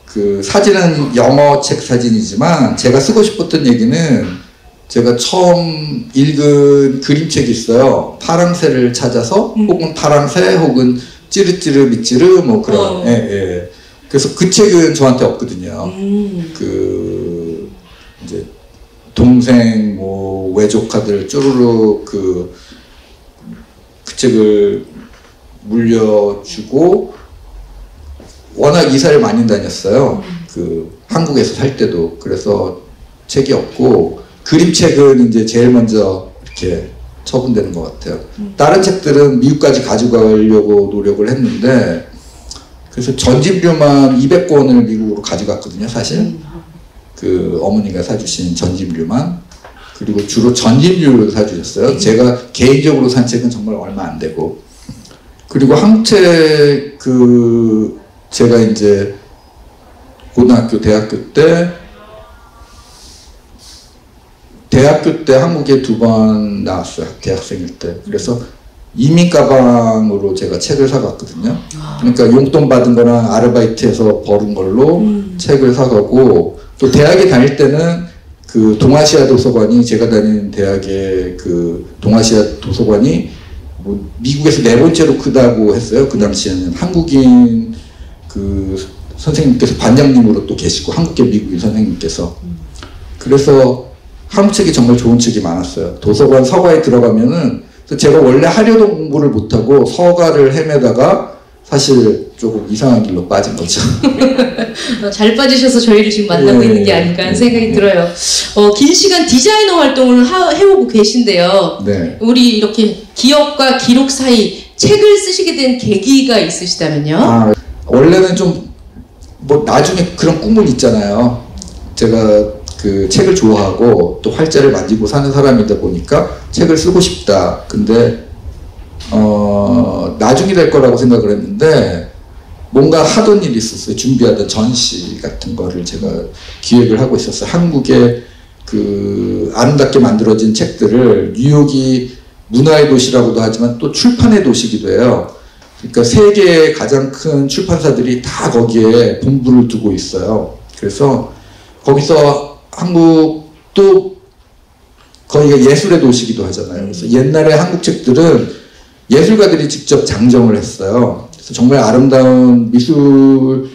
그 사진은 영어 책 사진이지만 제가 쓰고 싶었던 얘기는 제가 처음 읽은 그림책이 있어요. 파랑새를 찾아서 혹은 파랑새 혹은 찌르찌르 밑찌르 뭐 그런 예. 그래서 그 책은 저한테 없거든요. 그 이제 동생 뭐 외조카들 쭈루룩 그 책을 물려주고 워낙 이사를 많이 다녔어요. 그 한국에서 살 때도. 그래서 책이 없고 그림책은 이제 제일 먼저 이렇게 처분되는 것 같아요. 다른 책들은 미국까지 가져가려고 노력을 했는데 그래서 전집류만 200권을 미국으로 가져갔거든요, 사실. 그 어머니가 사주신 전집류만. 그리고 주로 전집류를 사주셨어요. 제가 개인적으로 산 책은 정말 얼마 안 되고. 그리고 한국책 제가 이제 고등학교, 대학교 때 한국에 2번 나왔어요. 대학생일 때. 그래서 이민 가방으로 제가 책을 사갔거든요. 그러니까 용돈 받은 거랑 아르바이트해서 벌은 걸로 책을 사가고 또 대학에 다닐 때는 그 동아시아 도서관이 제가 다니는 대학의 그 동아시아 도서관이 뭐 미국에서 4번째로 크다고 했어요. 그 당시에는 한국인 그 선생님께서 반장님으로 또 계시고 한국계 미국인 선생님께서 그래서 한국 책이 정말 좋은 책이 많았어요. 도서관 서가에 들어가면은 제가 원래 하려던 공부를 못하고 서가를 헤매다가 사실 조금 이상한 길로 빠진 거죠. 잘 빠지셔서 저희를 지금 만나고 있는 게 아닐까 하는 생각이 들어요. 긴 시간 디자이너 활동을 해오고 계신데요. 네. 우리 이렇게 기업과 기록 사이 책을 쓰시게 된 계기가 있으시다면요? 원래는 좀 뭐 나중에 그런 꿈은 있잖아요. 제가 그 책을 좋아하고 또 활자를 만지고 사는 사람이다 보니까 책을 쓰고 싶다. 근데 나중에 될 거라고 생각을 했는데 뭔가 하던 일이 있었어요. 준비하던 전시 같은 거를 제가 기획을 하고 있었어요. 한국의 그 아름답게 만들어진 책들을 뉴욕이 문화의 도시라고도 하지만 또 출판의 도시기도 해요. 그러니까 세계의 가장 큰 출판사들이 다 거기에 본부를 두고 있어요. 그래서 거기서 한국도 거기가 예술의 도시기도 하잖아요. 그래서 옛날에 한국 책들은 예술가들이 직접 장정을 했어요. 그래서 정말 아름다운 미술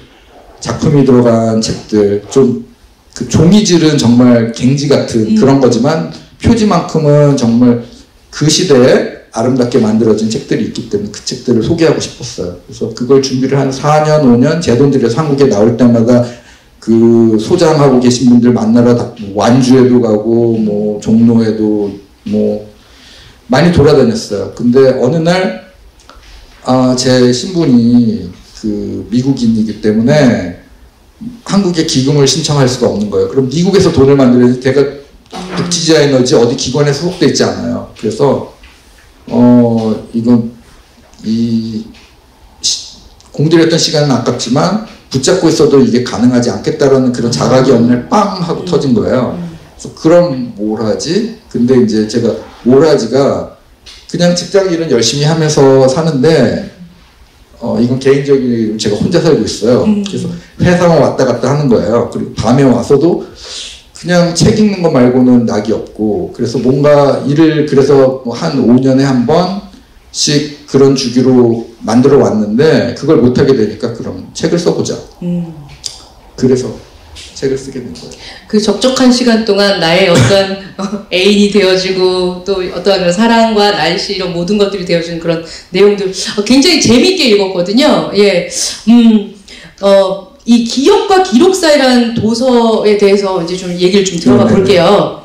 작품이 들어간 책들, 좀 그 종이질은 정말 갱지 같은 그런 거지만 표지만큼은 정말 그 시대에 아름답게 만들어진 책들이 있기 때문에 그 책들을 소개하고 싶었어요. 그래서 그걸 준비를 한 4년, 5년 제 돈 들여서 한국에 나올 때마다 그 소장하고 계신 분들 만나러 완주에도 가고 뭐 종로에도 뭐 많이 돌아다녔어요. 근데 어느 날 제 신분이 그 미국인이기 때문에 한국에 기금을 신청할 수가 없는 거예요. 그럼 미국에서 돈을 만들어야지 제가 북지자이너지 어디 기관에 소속돼 있지 않아요. 그래서 이건 공들였던 시간은 아깝지만 붙잡고 있어도 이게 가능하지 않겠다라는 그런 자각이 어느 날 빵 하고 터진 거예요. 그래서 그럼 뭘 하지? 근데 이제 제가 뭘 하지가 그냥 직장 일은 열심히 하면서 사는데 이건 개인적인 제가 혼자 살고 있어요. 그래서 회사만 왔다 갔다 하는 거예요. 그리고 밤에 와서도 그냥 책 읽는 거 말고는 낙이 없고, 그래서 뭔가 일을 그래서 뭐 한 5년에 한 번씩 그런 주기로 만들어 왔는데 그걸 못하게 되니까 그럼 책을 써보자. 그래서 책을 쓰게 된 거예요. 그 적적한 시간 동안 나의 어떤 애인이 되어주고 또 어떠한 그런 사랑과 날씨 이런 모든 것들이 되어주는 그런 내용들 굉장히 재미있게 읽었거든요. 예, 이 기억과 기록사이라는 도서에 대해서 이제 좀 얘기를 좀 들어가 볼게요.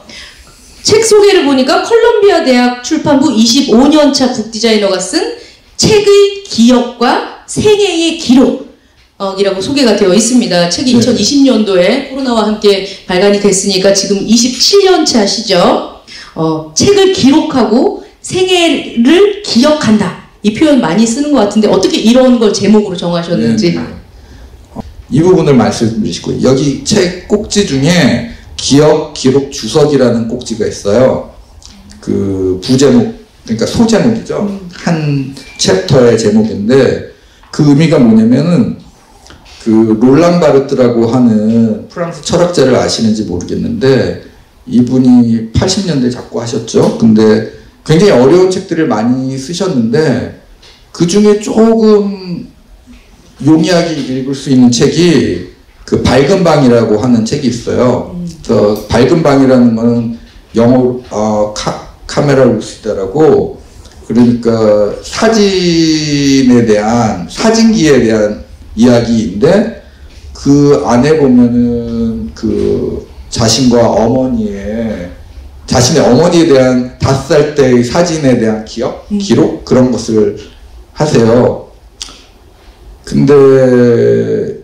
책 소개를 보니까 컬럼비아 대학 출판부 25년차 북디자이너가 쓴 책의 기억과 생애의 기록이라고 소개가 되어 있습니다. 책이 2020년도에 코로나와 함께 발간이 됐으니까 지금 27년 차시죠. 책을 기록하고 생애를 기억한다. 이 표현 많이 쓰는 것 같은데 어떻게 이런 걸 제목으로 정하셨는지. 이 부분을 말씀드리시고요. 여기 책 꼭지 중에 기억, 기록, 주석이라는 꼭지가 있어요. 그 부제목, 그러니까 소제목이죠. 한 챕터의 제목인데 그 의미가 뭐냐면은 그 롤랑 바르트라고 하는 프랑스 철학자를 아시는지 모르겠는데 이분이 80년대 자꾸 하셨죠. 근데 굉장히 어려운 책들을 많이 쓰셨는데 그 중에 조금 용이하게 읽을 수 있는 책이 그 밝은 방이라고 하는 책이 있어요. 그래서 밝은 방이라는 거는 영어로 카메라 루시다라고, 그러니까 사진에 대한, 사진기에 대한 이야기인데 그 안에 보면은 그 자신의 어머니에 대한 5살 때의 사진에 대한 기록 그런 것을 하세요. 근데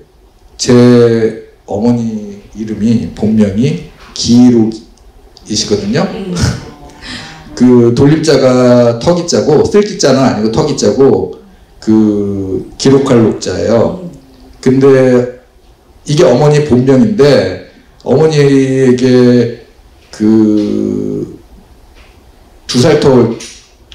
제 어머니 이름이 본명이 기록이시거든요. 그 돌림자가 턱이자고, 쓸기자는 아니고 턱이자고, 그 기록할 녹자예요. 근데 이게 어머니 본명인데 어머니에게 그 2살 더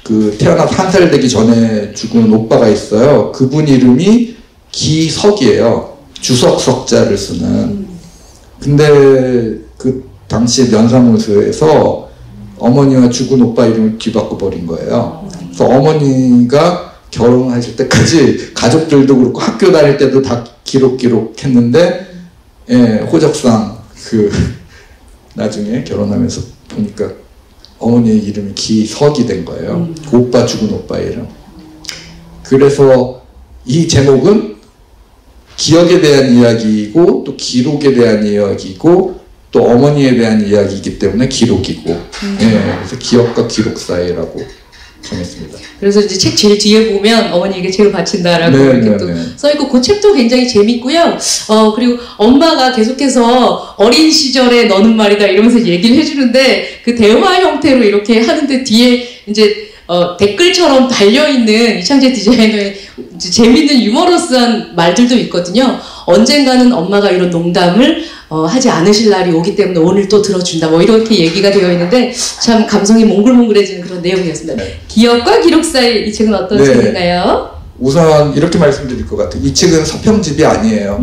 그 태어나서 1살 되기 전에 죽은 오빠가 있어요. 그분 이름이 기석이에요. 주석석자를 쓰는. 근데 그 당시 면사무소에서 어머니와 죽은 오빠 이름을 뒤바꿔 버린 거예요. 그래서 어머니가 결혼하실 때까지 가족들도 그렇고 학교 다닐 때도 다 기록했는데, 예, 호적상 그 나중에 결혼하면서 보니까 어머니의 이름이 기석이 된 거예요. 그 오빠 죽은 오빠 이름. 그래서 이 제목은 기억에 대한 이야기이고 또 기록에 대한 이야기이고 또 어머니에 대한 이야기이기 때문에 기록이고, 예, 그래서 기억과 기록 사이라고 정했습니다. 그래서 이제 책 제일 뒤에 보면 어머니에게 책을 바친다라고 이렇게 또 써있고, 그 책도 굉장히 재밌고요. 그리고 엄마가 계속해서 어린 시절에 너는 말이다 이러면서 얘기를 해주는데 그 대화 형태로 이렇게 하는데 뒤에 이제 댓글처럼 달려있는 이창재 디자이너의 재밌는 유머러스한 말들도 있거든요. 언젠가는 엄마가 이런 농담을 하지 않으실 날이 오기 때문에 오늘 또 들어준다. 뭐 이렇게 얘기가 되어 있는데 참 감성이 몽글몽글해지는 그런 내용이었습니다. 네. 기억과 기록 사이, 이 책은 어떤 책인가요? 우선 이렇게 말씀드릴 것 같아요. 이 책은 서평집이 아니에요.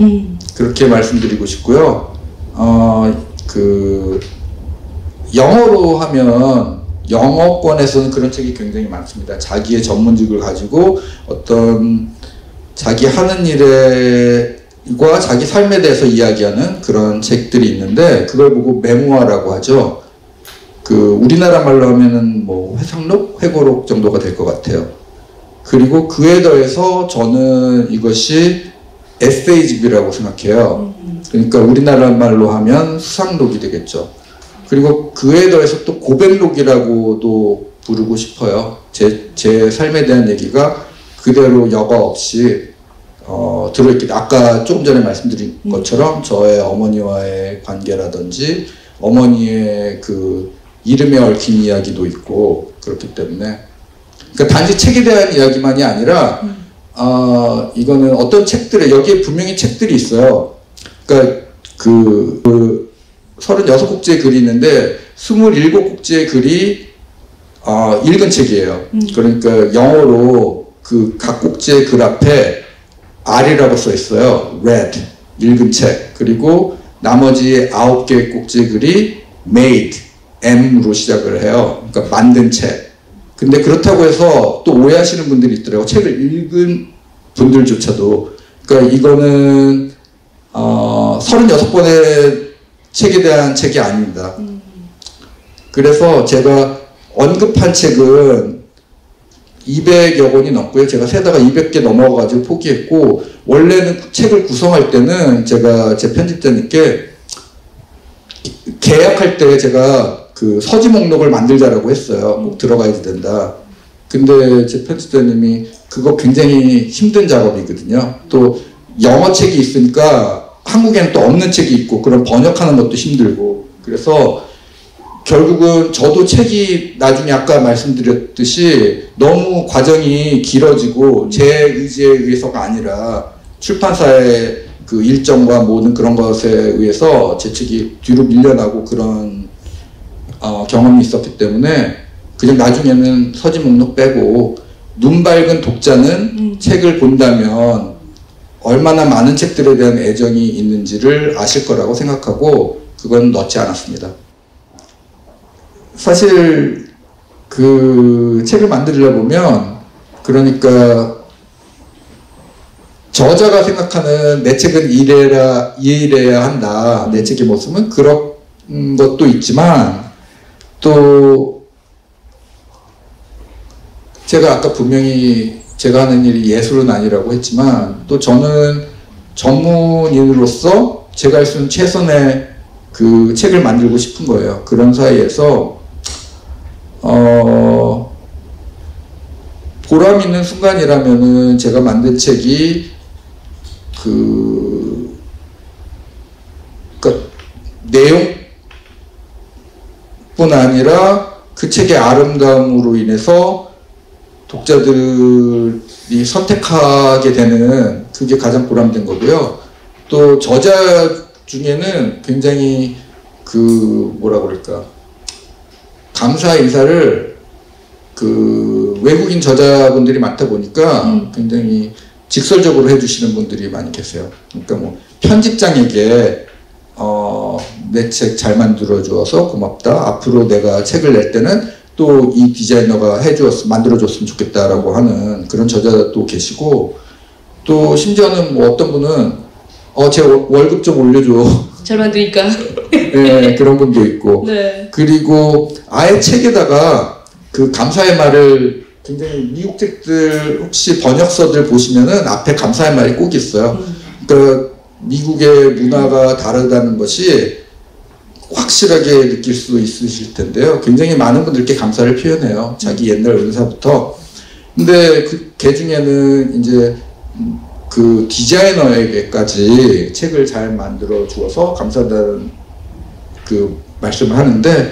그렇게 말씀드리고 싶고요. 그 영어로 하면 영어권에서는 그런 책이 굉장히 많습니다. 자기의 전문직을 가지고 어떤 자기 하는 일과 자기 삶에 대해서 이야기하는 그런 책들이 있는데 그걸 보고 메모아라고 하죠. 그 우리나라 말로 하면은 뭐 회상록, 회고록 정도가 될 것 같아요. 그리고 그에 더해서 저는 이것이 에세이집이라고 생각해요. 그러니까 우리나라 말로 하면 수상록이 되겠죠. 그리고 그에 더해서 또 고백록이라고도 부르고 싶어요. 제 삶에 대한 얘기가 그대로 여과 없이 들어있기, 아까 조금 전에 말씀드린 것처럼 저의 어머니와의 관계라든지 어머니의 그 이름에 얽힌 이야기도 있고 그렇기 때문에, 그러니까 단지 책에 대한 이야기만이 아니라 이거는 어떤 책들에, 여기에 분명히 책들이 있어요. 그러니까 36곡지의 글이 있는데 27곡지의 글이 읽은 책이에요. 그러니까 영어로 그 각 곡지의 글 앞에 R이라고 써 있어요. read, 읽은 책. 그리고 나머지 9개의 꼭지의 글이 made, M으로 시작을 해요. 그러니까 만든 책. 근데 그렇다고 해서 또 오해하시는 분들이 있더라고요. 책을 읽은 분들조차도. 그러니까 이거는 36권의 책에 대한 책이 아닙니다. 그래서 제가 언급한 책은 200여 권이 넘고요. 제가 세다가 200개 넘어가지고 포기했고, 원래는 책을 구성할 때는 제가 제 편집자님께 계약할 때 제가 그 서지 목록을 만들자라고 했어요. 꼭 들어가야 된다. 근데 제 편집자님이 그거 굉장히 힘든 작업이거든요. 또 영어 책이 있으니까 한국에는 또 없는 책이 있고, 그럼 번역하는 것도 힘들고. 그래서 결국은 저도 책이 나중에 아까 말씀드렸듯이 너무 과정이 길어지고 제 의지에 의해서가 아니라 출판사의 그 일정과 모든 그런 것에 의해서 제 책이 뒤로 밀려나고 그런 경험이 있었기 때문에 그냥 나중에는 서지 목록 빼고, 눈 밝은 독자는 책을 본다면 얼마나 많은 책들에 대한 애정이 있는지를 아실 거라고 생각하고 그건 넣지 않았습니다. 사실 그 책을 만들려 보면, 그러니까 저자가 생각하는 내 책은 이래야 한다, 내 책의 모습은 그런 것도 있지만, 또 제가 아까 분명히 제가 하는 일이 예술은 아니라고 했지만, 또 저는 전문인으로서 제가 할 수 있는 최선의 그 책을 만들고 싶은 거예요. 그런 사이에서 보람 있는 순간이라면은 제가 만든 책이 그러니까 내용뿐 아니라 그 책의 아름다움으로 인해서 독자들이 선택하게 되는, 그게 가장 보람된 거고요. 또 저자 중에는 굉장히 뭐라 그럴까, 감사 인사를 외국인 저자분들이 많다 보니까 굉장히 직설적으로 해주시는 분들이 많이 계세요. 그러니까 뭐 편집장에게 내 책 잘 만들어줘서 고맙다. 앞으로 내가 책을 낼 때는 또 이 디자이너가 만들어줬으면 좋겠다라고 하는 그런 저자도 계시고, 또 심지어는 뭐 어떤 분은 제 월급 좀 올려줘. 잘 만드니까. 네, 그런 분도 있고. 네. 그리고 아예 책에다가 그 감사의 말을, 굉장히 미국 책들 혹시 번역서들 보시면은 앞에 감사의 말이 꼭 있어요. 그러니까 미국의 문화가 다르다는 것이 확실하게 느낄 수 있으실 텐데요. 굉장히 많은 분들께 감사를 표현해요. 자기 옛날 은사부터. 근데 걔 중에는 이제 그 디자이너에게까지 책을 잘 만들어 주어서 감사하다는 그 말씀을 하는데,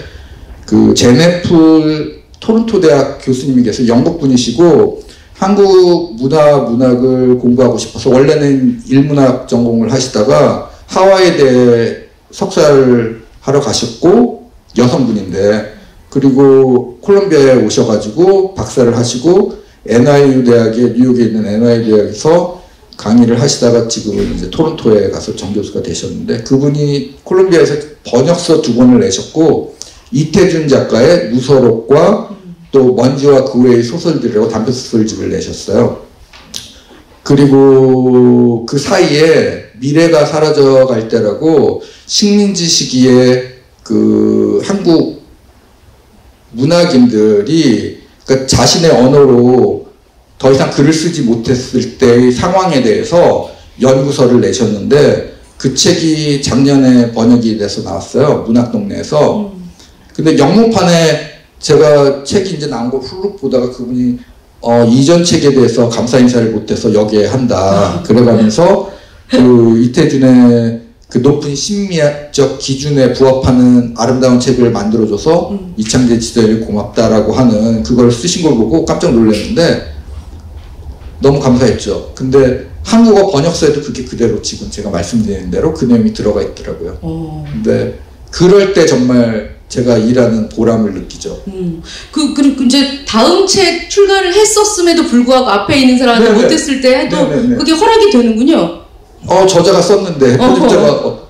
그 제네플 토론토 대학 교수님이 계세요. 영국 분이시고 한국 문학을 공부하고 싶어서 원래는 일문학 전공을 하시다가 하와이대 석사를 하러 가셨고, 여성분인데, 그리고 콜롬비아에 오셔가지고 박사를 하시고 NYU 대학에, 뉴욕에 있는 NYU 대학에서 강의를 하시다가 지금은 이제 토론토에 가서 정교수가 되셨는데, 그분이 콜롬비아에서 번역서 2권을 내셨고, 이태준 작가의 무서록과 또 먼지와 그 외의 소설들이라고 단편소설집을 내셨어요. 그리고 그 사이에 미래가 사라져갈 때라고 식민지 시기에 그 한국 문학인들이 그러니까 자신의 언어로 더 이상 글을 쓰지 못했을 때의 상황에 대해서 연구서를 내셨는데, 그 책이 작년에 번역이 돼서 나왔어요. 문학동네에서. 근데 영문판에 제가 책이 이제 나온 거 훌룩 보다가 그분이 이전 책에 대해서 감사 인사를 못해서 여기에 한다. 그래가면서 그 이태준의 그 높은 심미적 기준에 부합하는 아름다운 책을 만들어줘서 이창재 지도자님 고맙다라고 하는 그걸 쓰신 걸 보고 깜짝 놀랐는데, 너무 감사했죠. 근데 한국어 번역서에도 그게 그대로 지금 제가 말씀드린 대로 그 내용이 들어가 있더라고요. 근데 그럴 때 정말 제가 일하는 보람을 느끼죠. 그리고 이제 다음 책 출간을 했었음에도 불구하고 앞에 있는 사람한테 네네. 못했을 때 해도 네네네. 그게 허락이 되는군요. 저자가 썼는데 편집자가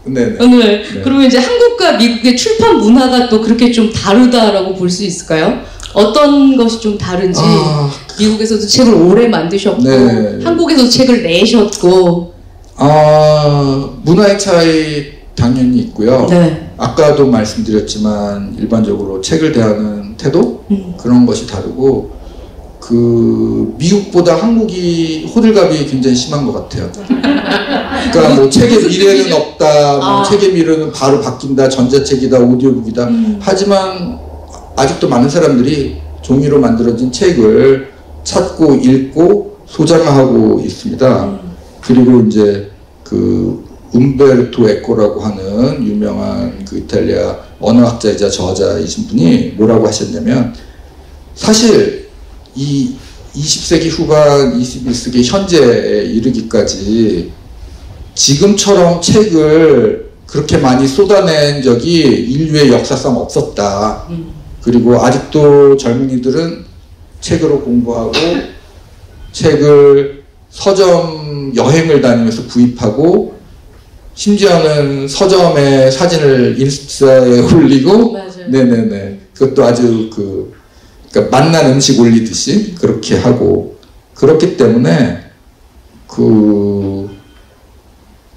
네네. 네. 그러면 이제 한국과 미국의 출판 문화가 또 그렇게 좀 다르다라고 볼 수 있을까요? 어떤 것이 좀 다른지. 미국에서도 책을 오래 만드셨고 네. 한국에서도 책을 내셨고. 문화의 차이 당연히 있고요. 네. 아까도 말씀드렸지만 일반적으로 책을 대하는 태도 그런 것이 다르고 미국보다 한국이 호들갑이 굉장히 심한 것 같아요. 그러니까 뭐 책의 미래는 없다, 뭐 책의 미래는 바로 바뀐다, 전자책이다, 오디오북이다. 하지만 아직도 많은 사람들이 종이로 만들어진 책을 찾고 읽고 소장하고 있습니다. 그리고 이제 움베르토 에코라고 하는 유명한 이탈리아 언어학자이자 저자이신 분이 뭐라고 하셨냐면, 사실 이 20세기 후반 21세기 현재에 이르기까지 지금처럼 책을 그렇게 많이 쏟아낸 적이 인류의 역사상 없었다. 그리고 아직도 젊은이들은 책으로 공부하고 책을 서점 여행을 다니면서 구입하고 심지어는 서점에 사진을 인스타에 올리고 맞아요. 네네네 그것도 아주 그러니까 맛난 음식 올리듯이 그렇게 하고 그렇기 때문에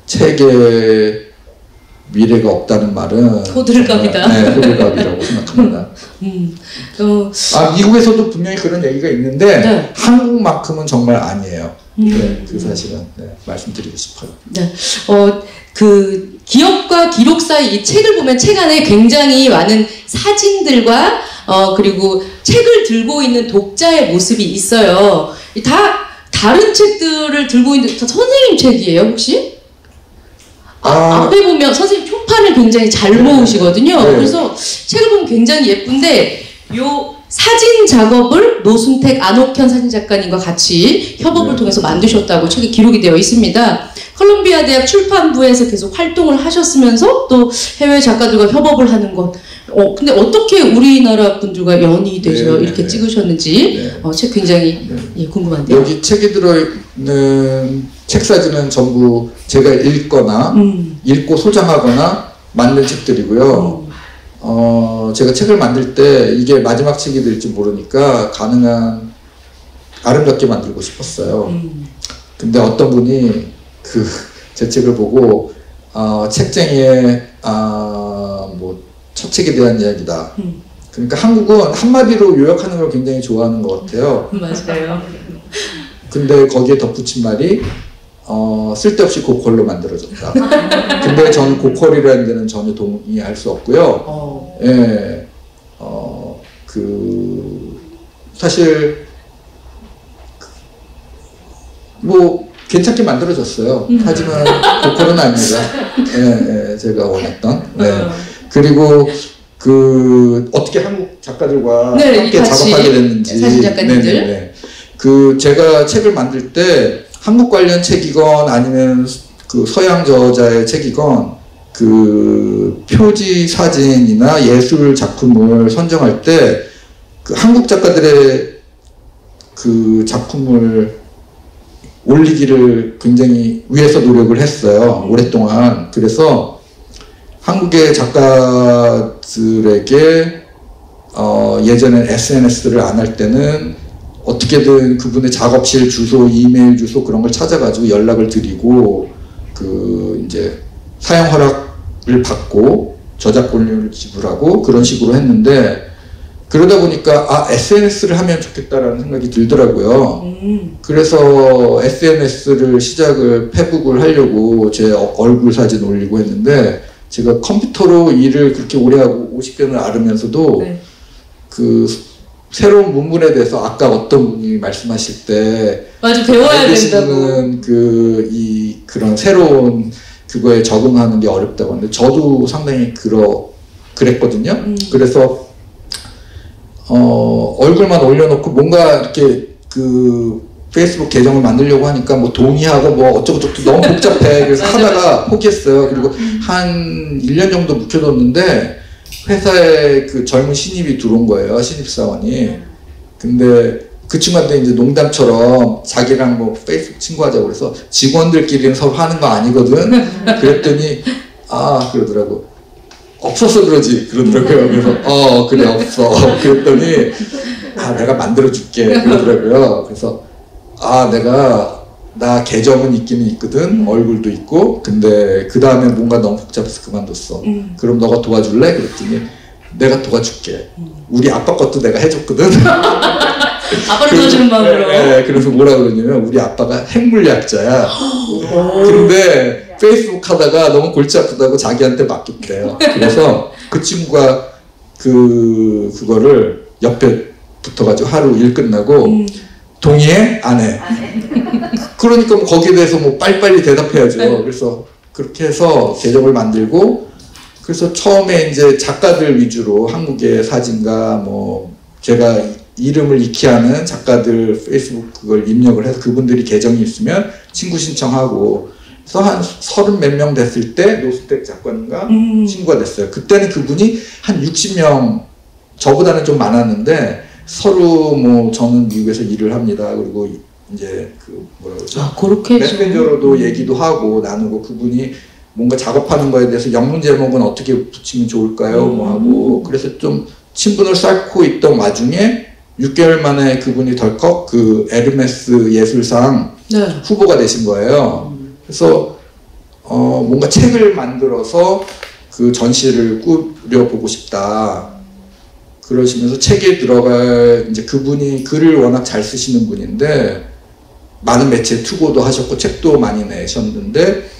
책의 미래가 없다는 말은 호들갑이다. 네, 호들갑이라고 생각합니다. 미국에서도 분명히 그런 얘기가 있는데 네. 한국만큼은 정말 아니에요. 네, 그 사실은 말씀드리고 싶어요. 네. 기업과 기록 사이 이 책을 보면 책 안에 굉장히 많은 사진들과 그리고 책을 들고 있는 독자의 모습이 있어요. 다 다른 책들을 들고 있는데 다 선생님 책이에요, 혹시? 앞에 보면 선생님 표판을 굉장히 잘 모으시거든요. 네. 그래서 책을 보면 굉장히 예쁜데 요 사진 작업을 노순택 안옥현 사진작가님과 같이 협업을 통해서 만드셨다고 책에 기록이 되어 있습니다. 컬럼비아 대학 출판부에서 계속 활동을 하셨으면서 또 해외 작가들과 협업을 하는 것. 근데 어떻게 우리나라 분들과 연이 돼서 이렇게 찍으셨는지 책 굉장히 궁금한데요. 여기 책에 들어있는 책 사진은 전부 제가 읽거나 읽고 소장하거나 만든 책들이고요. 제가 책을 만들 때 이게 마지막 책이 될지 모르니까 가능한 아름답게 만들고 싶었어요. 근데 어떤 분이 제 책을 보고 책쟁이의 첫 책에 대한 이야기다. 그러니까 한국은 한마디로 요약하는 걸 굉장히 좋아하는 것 같아요. 맞아요. 근데 거기에 덧붙인 말이 쓸데없이 고퀄로 만들어졌다. 근데 저는 고퀄이라는 데는 전혀 동의할 수 없고요. 예, 사실 뭐 괜찮게 만들어졌어요. 하지만 고퀄은 아닙니다. 예, 제가 원했던. 네. 그리고 어떻게 한국 작가들과 함께 작업하게 됐는지. 사진 작가님들. 제가 책을 만들 때 한국 관련 책이건 아니면 서양 저자의 책이건 표지 사진이나 예술 작품을 선정할 때 한국 작가들의 작품을 올리기를 굉장히 위해서 노력을 했어요. 오랫동안. 그래서 한국의 작가들에게 예전엔 SNS를 안 할 때는 어떻게든 그분의 작업실 주소, 이메일 주소 그런 걸 찾아가지고 연락을 드리고 이제 사용 허락을 받고 저작권료를 지불하고 그런 식으로 했는데 그러다 보니까 SNS를 하면 좋겠다라는 생각이 들더라고요. 그래서 SNS를 페북을 하려고 제 얼굴 사진 올리고 했는데 제가 컴퓨터로 일을 그렇게 오래 하고 50견을 앓으면서도 새로운 문물에 대해서 아까 어떤 분이 말씀하실 때 맞아, 배워야 된다고. 그런 새로운 그거에 적응하는 게 어렵다고 하는데 저도 상당히 그랬거든요. 그래서 얼굴만 올려놓고 뭔가 이렇게 페이스북 계정을 만들려고 하니까 뭐 동의하고 뭐 어쩌고저쩌고 너무 복잡해. 그래서 하다가 포기했어요. 그리고 한 1년 정도 묵혀뒀는데 회사에 그 젊은 신입이 들어온 거예요. 신입사원이. 근데 그 친구한테 이제 농담처럼 자기랑 뭐 페이스북 친구하자고 그래서 직원들끼리는 서로 하는 거 아니거든. 그랬더니 그러더라고. 없어서 그러지 그러더라고요. 그래서 그래 없어. 그랬더니 내가 만들어줄게 그러더라고요. 그래서 나 계정은 있기는 있거든. 얼굴도 있고. 근데 그 다음에 뭔가 너무 복잡해서 그만뒀어. 그럼 너가 도와줄래? 그랬더니 내가 도와줄게. 우리 아빠 것도 내가 해줬거든. 아빠를 도와주는 마음으로. 네, 그래서 뭐라 그러냐면 우리 아빠가 핵물리학자야. 근데 페이스북 하다가 너무 골치 아프다고 자기한테 맡겼대요. 그래서 그 친구가 그거를 옆에 붙어가지고 하루 일 끝나고 동의해? 안 해. 그러니까 뭐 거기에 대해서 뭐 빨리빨리 대답해야죠. 그래서 그렇게 해서 계정을 만들고, 그래서 처음에 이제 작가들 위주로 한국의 사진가 뭐 제가 이름을 익히 하는 작가들 페이스북 그걸 입력을 해서 그분들이 계정이 있으면 친구 신청하고, 그래서 한 30 몇 명 됐을 때 노스텍 작가님과 친구가 됐어요. 그때는 그분이 한 60명, 저보다는 좀 많았는데 서로 뭐 저는 미국에서 일을 합니다. 그리고 이제 그 뭐라 그러죠? 그렇게 메신저로도 얘기도 하고 나누고, 그분이 뭔가 작업하는 거에 대해서 영문 제목은 어떻게 붙이면 좋을까요? 뭐 하고, 그래서 좀 친분을 쌓고 있던 와중에 6개월 만에 그분이 덜컥 그 에르메스 예술상 후보가 되신 거예요. 그래서 뭔가 책을 만들어서 그 전시를 꾸려보고 싶다. 그러시면서 책에 들어갈, 이제 그분이 글을 워낙 잘 쓰시는 분인데 많은 매체에 투고도 하셨고 책도 많이 내셨는데,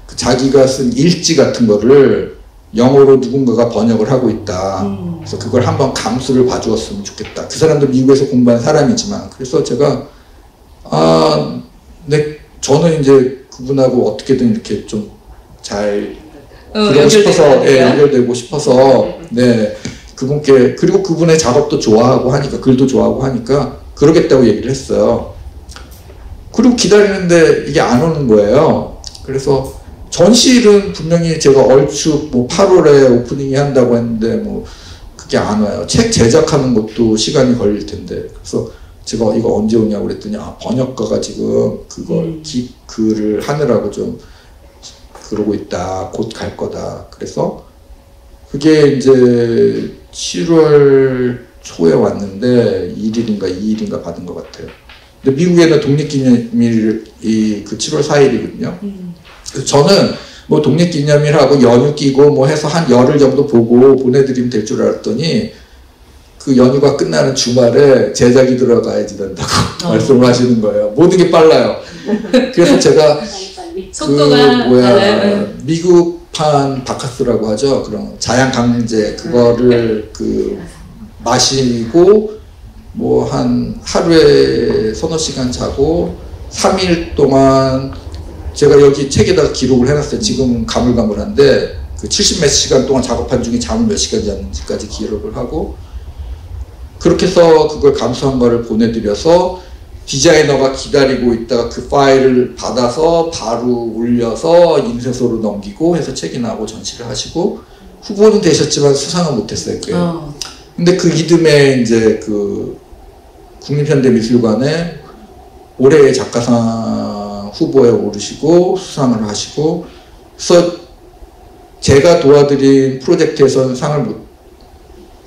그 자기가 쓴 일지 같은 거를 영어로 누군가가 번역을 하고 있다. 그래서 그걸 한번 감수를 봐주었으면 좋겠다. 그 사람도 미국에서 공부한 사람이지만. 그래서 제가 저는 이제 그분하고 어떻게든 이렇게 좀 잘 그러고 싶어서, 연결되고 싶어서, 그분께, 그리고 그분의 작업도 좋아하고 하니까, 글도 좋아하고 하니까 그러겠다고 얘기를 했어요. 그리고 기다리는데 이게 안 오는 거예요. 그래서 전시일은 분명히 제가 얼추 뭐 8월에 오프닝이 한다고 했는데 뭐 그게 안 와요. 책 제작하는 것도 시간이 걸릴 텐데. 그래서 제가 이거 언제 오냐고 그랬더니 번역가가 지금 그걸 글을 하느라고 좀 그러고 있다. 곧 갈 거다. 그래서 그게 이제 7월 초에 왔는데 1일인가 2일인가 받은 것 같아요. 근데 미국에는 독립기념일이 그 7월 4일이거든요. 저는 뭐 독립기념일하고 연휴 끼고 뭐 해서 한 열흘 정도 보고 보내드리면 될 줄 알았더니 그 연휴가 끝나는 주말에 제작이 들어가야지 된다고 말씀을 하시는 거예요. 모든 게 빨라요. 그래서 제가 속도가 미국판 바카스라고 하죠. 그런 자양 강제 그거를 마시고 뭐 한 하루에 서너 시간 자고 3일 동안 제가 여기 책에다가 기록을 해놨어요. 지금 가물가물한데 그 70몇 시간 동안 작업한 중에 잠을 몇 시간 잤는지까지 기록을 하고, 그렇게 해서 그걸 감수한 거를 보내드려서 디자이너가 기다리고 있다가 그 파일을 받아서 바로 올려서 인쇄소로 넘기고 해서 책이 나오고 전시를 하시고, 후보는 되셨지만 수상은 못했어요. 근데 그 이듬해 이제 그 국립현대미술관에 올해의 작가상 후보에 오르시고 수상을 하시고, 그래서 제가 도와드린 프로젝트에서는 상을 못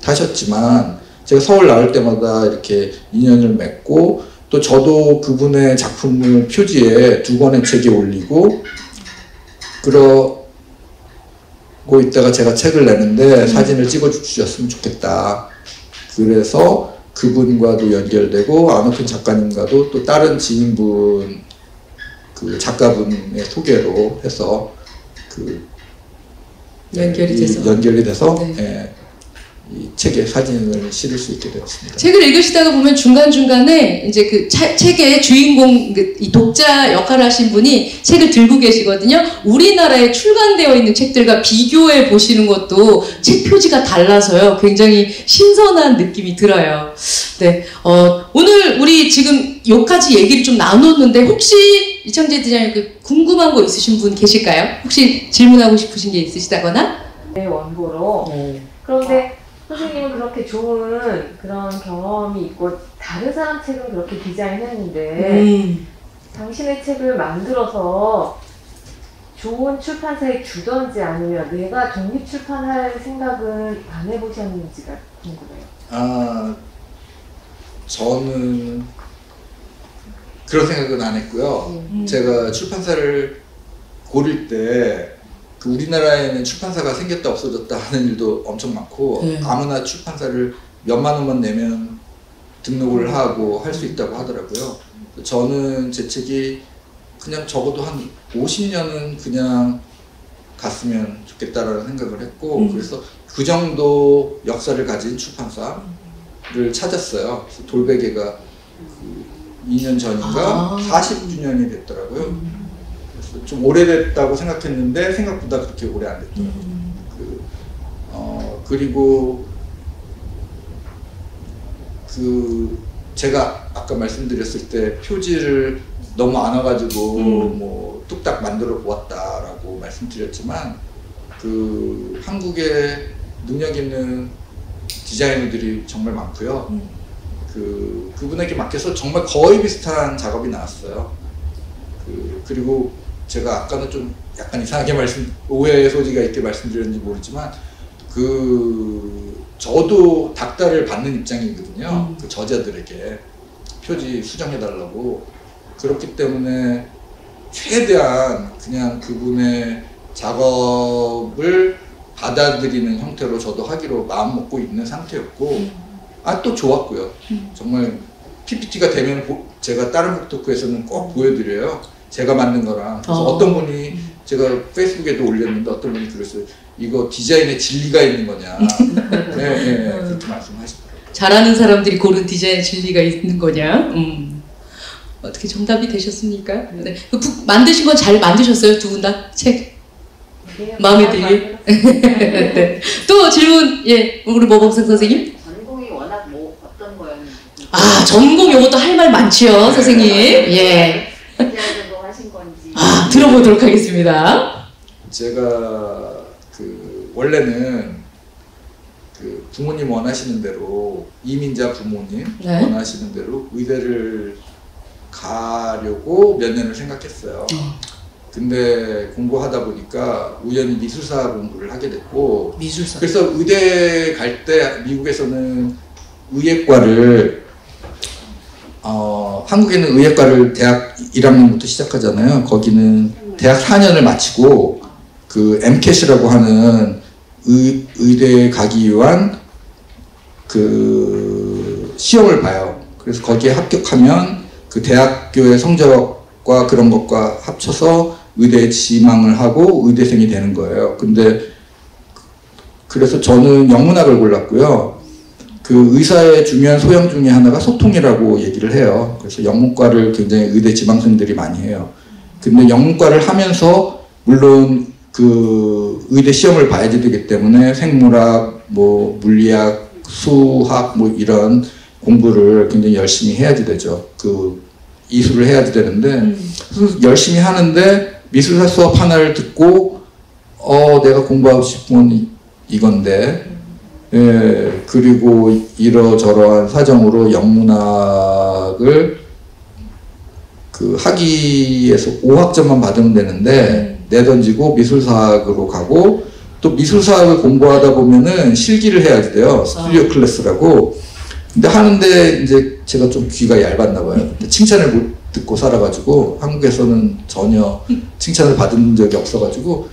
타셨지만 제가 서울 나올 때마다 이렇게 인연을 맺고, 또 저도 그분의 작품을 표지에 2권의 책에 올리고 그러고 있다가 제가 책을 내는데 사진을 찍어 주셨으면 좋겠다. 그래서 그분과도 연결되고 아무튼 작가님과도 또 다른 지인분 그 작가분의 소개로 해서 그 연결이 돼서 이 책에 사진을 실을 수 있게 되었습니다. 책을 읽으시다가 보면 중간중간에 이제 그 책의 주인공, 이 독자 역할을 하신 분이 책을 들고 계시거든요. 우리나라에 출간되어 있는 책들과 비교해 보시는 것도 책 표지가 달라서요. 굉장히 신선한 느낌이 들어요. 네. 오늘 우리 지금 여기까지 얘기를 좀 나눴는데 혹시 이창재 디자이너 궁금한 거 있으신 분 계실까요? 혹시 질문하고 싶으신 게 있으시다거나? 네, 원고로. 그런데 선생님은 그렇게 좋은 그런 경험이 있고 다른 사람 책은 그렇게 디자인했는데 당신의 책을 만들어서 좋은 출판사에 주던지 아니면 내가 독립 출판할 생각은 안 해보셨는지가 궁금해요. 저는 그런 생각은 안 했고요. 제가 출판사를 고를 때 우리나라에는 출판사가 생겼다 없어졌다 하는 일도 엄청 많고 아무나 출판사를 몇만 원만 내면 등록을 하고 할 수 있다고 하더라고요. 저는 제 책이 그냥 적어도 한 50년은 그냥 갔으면 좋겠다라는 생각을 했고 그래서 그 정도 역사를 가진 출판사를 찾았어요. 돌베개가 2년 전인가 40주년이 됐더라고요. 좀 오래됐다고 생각했는데 생각보다 그렇게 오래 안 됐더라고요. 그리고 제가 아까 말씀드렸을 때 표지를 너무 안 와가지고 뭐 뚝딱 만들어 보았다라고 말씀드렸지만 한국에 능력 있는 디자이너들이 정말 많고요. 그분에게 맡겨서 정말 거의 비슷한 작업이 나왔어요. 그리고 제가 아까는 좀 약간 이상하게 오해의 소지가 있게 말씀드렸는지 모르지만 저도 닥달을 받는 입장이거든요. 그 저자들에게 표지 수정해달라고. 그렇기 때문에 최대한 그냥 그분의 작업을 받아들이는 형태로 저도 하기로 마음 먹고 있는 상태였고 또 좋았고요. 정말 PPT가 되면 제가 다른 북토크에서는 꼭 보여드려요. 제가 만든 거랑. 그래서 어떤 분이 제가 페이스북에도 올렸는데 어떤 분이 그랬어요. 이거 디자인에 진리가 있는 거냐. 네, 그렇게 말씀하시더라고요. 잘하는 사람들이 고른 디자인에 진리가 있는 거냐. 어떻게 정답이 되셨습니까? 네. 만드신 건 잘 만드셨어요? 두 분 다 책? 네, 마음에 들게? 네. 또 질문, 우리 모범생 선생님? 전공이 워낙 어떤 거였는지. 전공 요것도 할 말 많지요, 선생님. 디자인으로 하신 건지. 들어보도록 하겠습니다. 제가 원래는 부모님 원하시는 대로 이민자 부모님 원하시는 대로 의대를 가려고 몇 년을 생각했어요. 근데 공부하다 보니까 우연히 미술사 공부를 하게 됐고 미술사. 그래서 의대 갈 때 미국에서는 의예과를 한국에는 의예과를 대학 1학년부터 시작하잖아요. 거기는 대학 4년을 마치고 MCAT이라고 하는 의대에 가기 위한 시험을 봐요. 그래서 거기에 합격하면 그 대학교의 성적과 그런 것과 합쳐서 의대에 지망을 하고 의대생이 되는 거예요. 근데 그래서 저는 영문학을 골랐고요. 의사의 중요한 소양 중에 하나가 소통이라고 얘기를 해요. 그래서 영문과를 굉장히 의대 지망생들이 많이 해요. 근데 영문과를 하면서 물론 의대 시험을 봐야지 되기 때문에 생물학, 물리학, 수학 이런 공부를 굉장히 열심히 해야지 되죠. 이수를 해야지 되는데 열심히 하는데 미술사 수업 하나를 듣고 내가 공부하고 싶은 건 이건데 그리고 이러저러한 사정으로 영문학을 학위에서 5학점만 받으면 되는데 내던지고 미술사학으로 가고 또 미술사학을 공부하다 보면은 실기를 해야지 돼요. 스튜디오 클래스라고. 근데 하는데 이제 제가 좀 귀가 얇았나 봐요. 칭찬을 못 듣고 살아가지고 한국에서는 전혀 칭찬을 받은 적이 없어가지고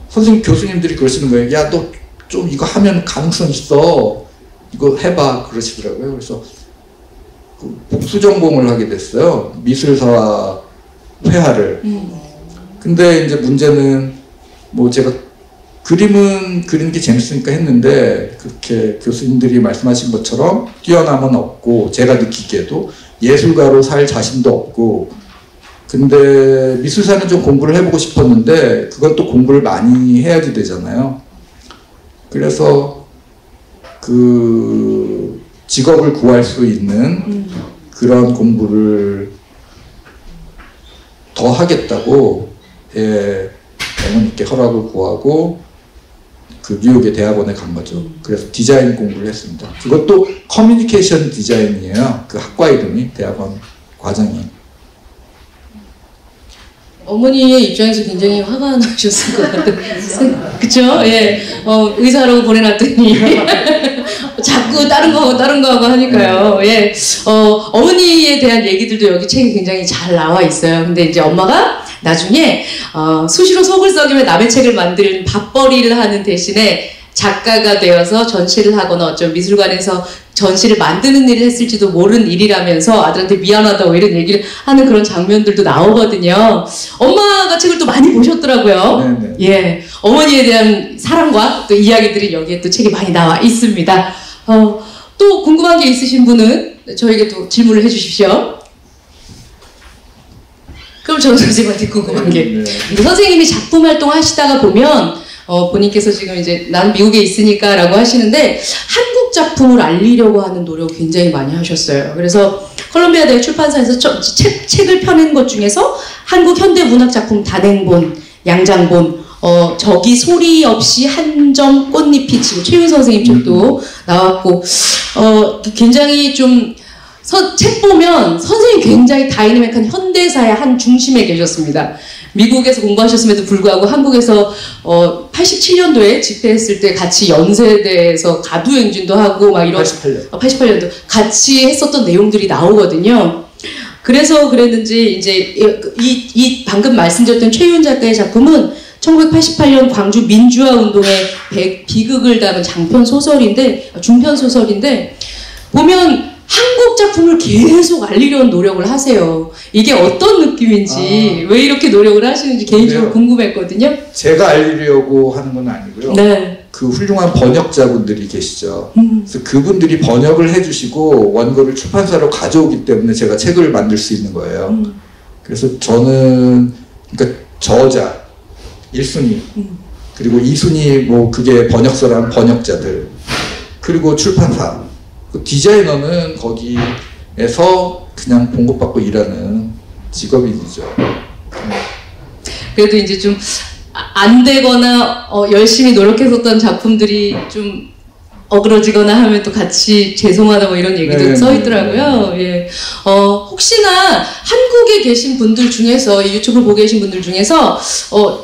선생님 교수님들이 그러시는 거예요. 야, 너 좀 이거 하면 가능성 있어. 이거 해봐. 그러시더라고요. 그래서 복수 전공을 하게 됐어요. 미술사와 회화를. 근데 이제 문제는 제가 그림은 그리는 게 재밌으니까 했는데 그렇게 교수님들이 말씀하신 것처럼 뛰어남은 없고 제가 느끼기에도 예술가로 살 자신도 없고 근데 미술사는 좀 공부를 해보고 싶었는데 그건 또 공부를 많이 해야지 되잖아요. 그래서 그 직업을 구할 수 있는 그런 공부를 더 하겠다고 어머니께 허락을 구하고 그 뉴욕의 대학원에 간 거죠. 그래서 디자인 공부를 했습니다. 그것도 커뮤니케이션 디자인이에요. 그 학과 이름이 대학원 과정이. 어머니의 입장에서 굉장히 화가 나셨을 것 같아요. 그쵸? 예. 의사라고 보내놨더니 자꾸 다른 거 하고 하니까요. 예. 어머니에 대한 얘기들도 여기 책에 굉장히 잘 나와 있어요. 근데 이제 엄마가 나중에 수시로 속을 썩이며 남의 책을 만드는 밥벌이를 하는 대신에 작가가 되어서 전시를 하거나 어쩌면 미술관에서 전시를 만드는 일을 했을지도 모르는 일이라면서 아들한테 미안하다고 이런 얘기를 하는 그런 장면들도 나오거든요. 엄마가 책을 또 많이 보셨더라고요. 네네. 예, 어머니에 대한 사랑과 또 이야기들이 여기에 또 책에 많이 나와 있습니다. 또 궁금한 게 있으신 분은 저에게 또 질문을 해주십시오. 그럼 저 선생님한테 궁금한 게 선생님이 작품 활동 하시다가 보면 본인께서 지금 이제 난 미국에 있으니까 라고 하시는데 한국 작품을 알리려고 하는 노력 굉장히 많이 하셨어요. 그래서 컬럼비아 대학 출판사에서 책을 펴낸 것 중에서 한국 현대문학작품 단행본, 양장본, 저기 소리 없이 한 점 꽃잎이 지고 최윤 선생님 책도 나왔고 굉장히 좀 책 보면 선생님 굉장히 다이내믹한 현대사의 한 중심에 계셨습니다. 미국에서 공부하셨음에도 불구하고 한국에서 87년도에 집회했을 때 같이 연세대에서 가두행진도 하고 막 이런 88년도 같이 했었던 내용들이 나오거든요. 그래서 그랬는지 이제 이 방금 말씀드렸던 최윤 작가의 작품은 1988년 광주 민주화 운동의 비극을 담은 장편 소설인데 중편 소설인데 보면 한국 작품을 계속 알리려는 노력을 하세요. 이게 어떤 느낌인지 왜 이렇게 노력을 하시는지 개인적으로 궁금했거든요. 제가 알리려고 하는 건 아니고요. 네. 그 훌륭한 번역자분들이 계시죠. 그래서 그분들이 번역을 해주시고 원고를 출판사로 가져오기 때문에 제가 책을 만들 수 있는 거예요. 그래서 저는 그러니까 저자 1순위 그리고 2순위 뭐 그게 번역서라는 번역자들 그리고 출판사 디자이너는 거기에서 그냥 봉급받고 일하는 직업인이죠. 그래도 이제 좀 안 되거나 열심히 노력했었던 작품들이 좀 어그러지거나 하면 또 같이 죄송하다 뭐 이런 얘기도 써 있더라고요. 예. 혹시나 한국에 계신 분들 중에서 이 유튜브를 보고 계신 분들 중에서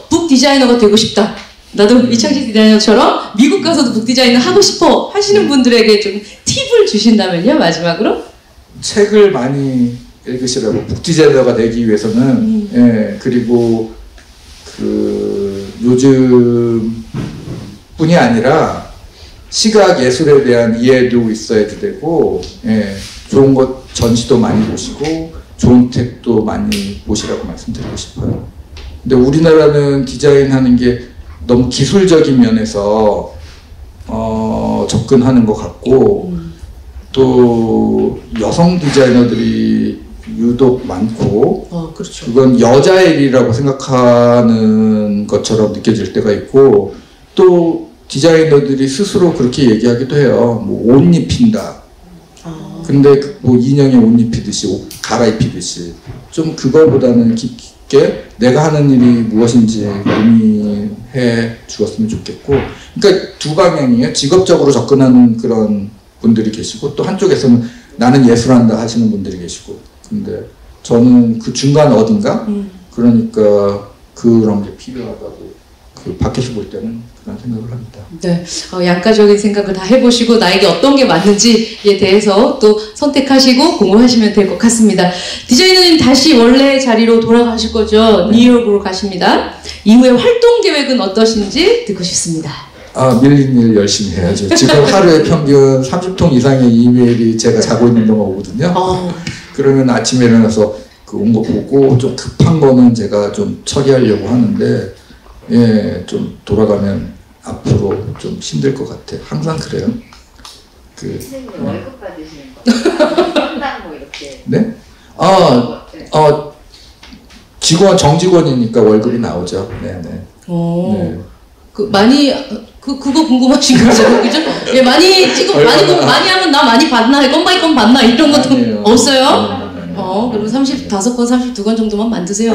북 디자이너가 되고 싶다. 나도 이창식 디자이너처럼 미국 가서도 북 디자이너 하고 싶어 하시는 분들에게 좀 팁을 주신다면요, 마지막으로? 책을 많이 읽으시라고 북 디자이너가 되기 위해서는 예, 그리고 그 요즘 뿐이 아니라 시각 예술에 대한 이해도 있어야 되고 예, 좋은 것 전시도 많이 보시고 좋은 책도 많이 보시라고 말씀드리고 싶어요. 근데 우리나라는 디자인하는 게 너무 기술적인 면에서 접근하는 것 같고 또 여성 디자이너들이 유독 많고 그렇죠. 그건 여자의 일이라고 생각하는 것처럼 느껴질 때가 있고 또 디자이너들이 스스로 그렇게 얘기하기도 해요. 뭐 옷 입힌다. 근데 뭐 인형에 옷 입히듯이 옷 갈아입히듯이 좀 그거보다는 깊게 내가 하는 일이 무엇인지 고민해 주었으면 좋겠고 그러니까 두 방향이에요. 직업적으로 접근하는 그런 분들이 계시고 또 한쪽에서는 나는 예술한다 하시는 분들이 계시고 근데 저는 그 중간 어딘가 그러니까 그런 게 필요하다고 그 밖에서 볼 때는 그런 생각을 합니다. 네, 양가적인 생각을 다 해보시고 나에게 어떤 게 맞는지에 대해서 또 선택하시고 공부하시면 될 것 같습니다. 디자이너님 다시 원래 자리로 돌아가실 거죠? 뉴욕으로 가십니다. 이후에 활동 계획은 어떠신지 듣고 싶습니다. 밀린 일 열심히 해야죠. 지금 하루에 평균 30통 이상의 이메일이 제가 자고 있는 동안 오거든요. 그러면 아침에 일어나서 그 온 거 보고 좀 급한 거는 제가 좀 처리하려고 하는데 예, 좀 돌아가면 앞으로 좀 힘들 것 같아요. 항상 그래요. 선생님 월급 받으시는 거예요? 상당 뭐 이렇게. 네? 네. 직원 정직원이니까 월급이 나오죠. 네네. 네. 많이 그거 궁금하신 거죠, 그죠? 예, 많이 많이 하면 나 많이 받나, 건바이 건 받나 이런 것도 아니에요. 없어요. 그럼 35건, 32건 정도만 만드세요.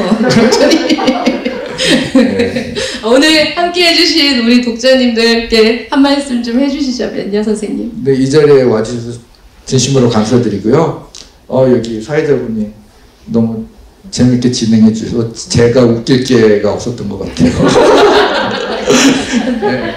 네. 오늘 함께 해주신 우리 독자님들께 한 말씀 좀 해주시자면요, 선생님. 네, 이 자리에 와주셔서 진심으로 감사드리고요. 여기 사회자분이 너무 재밌게 진행해 주셔서 제가 웃길 기회가 없었던 것 같아요. 네.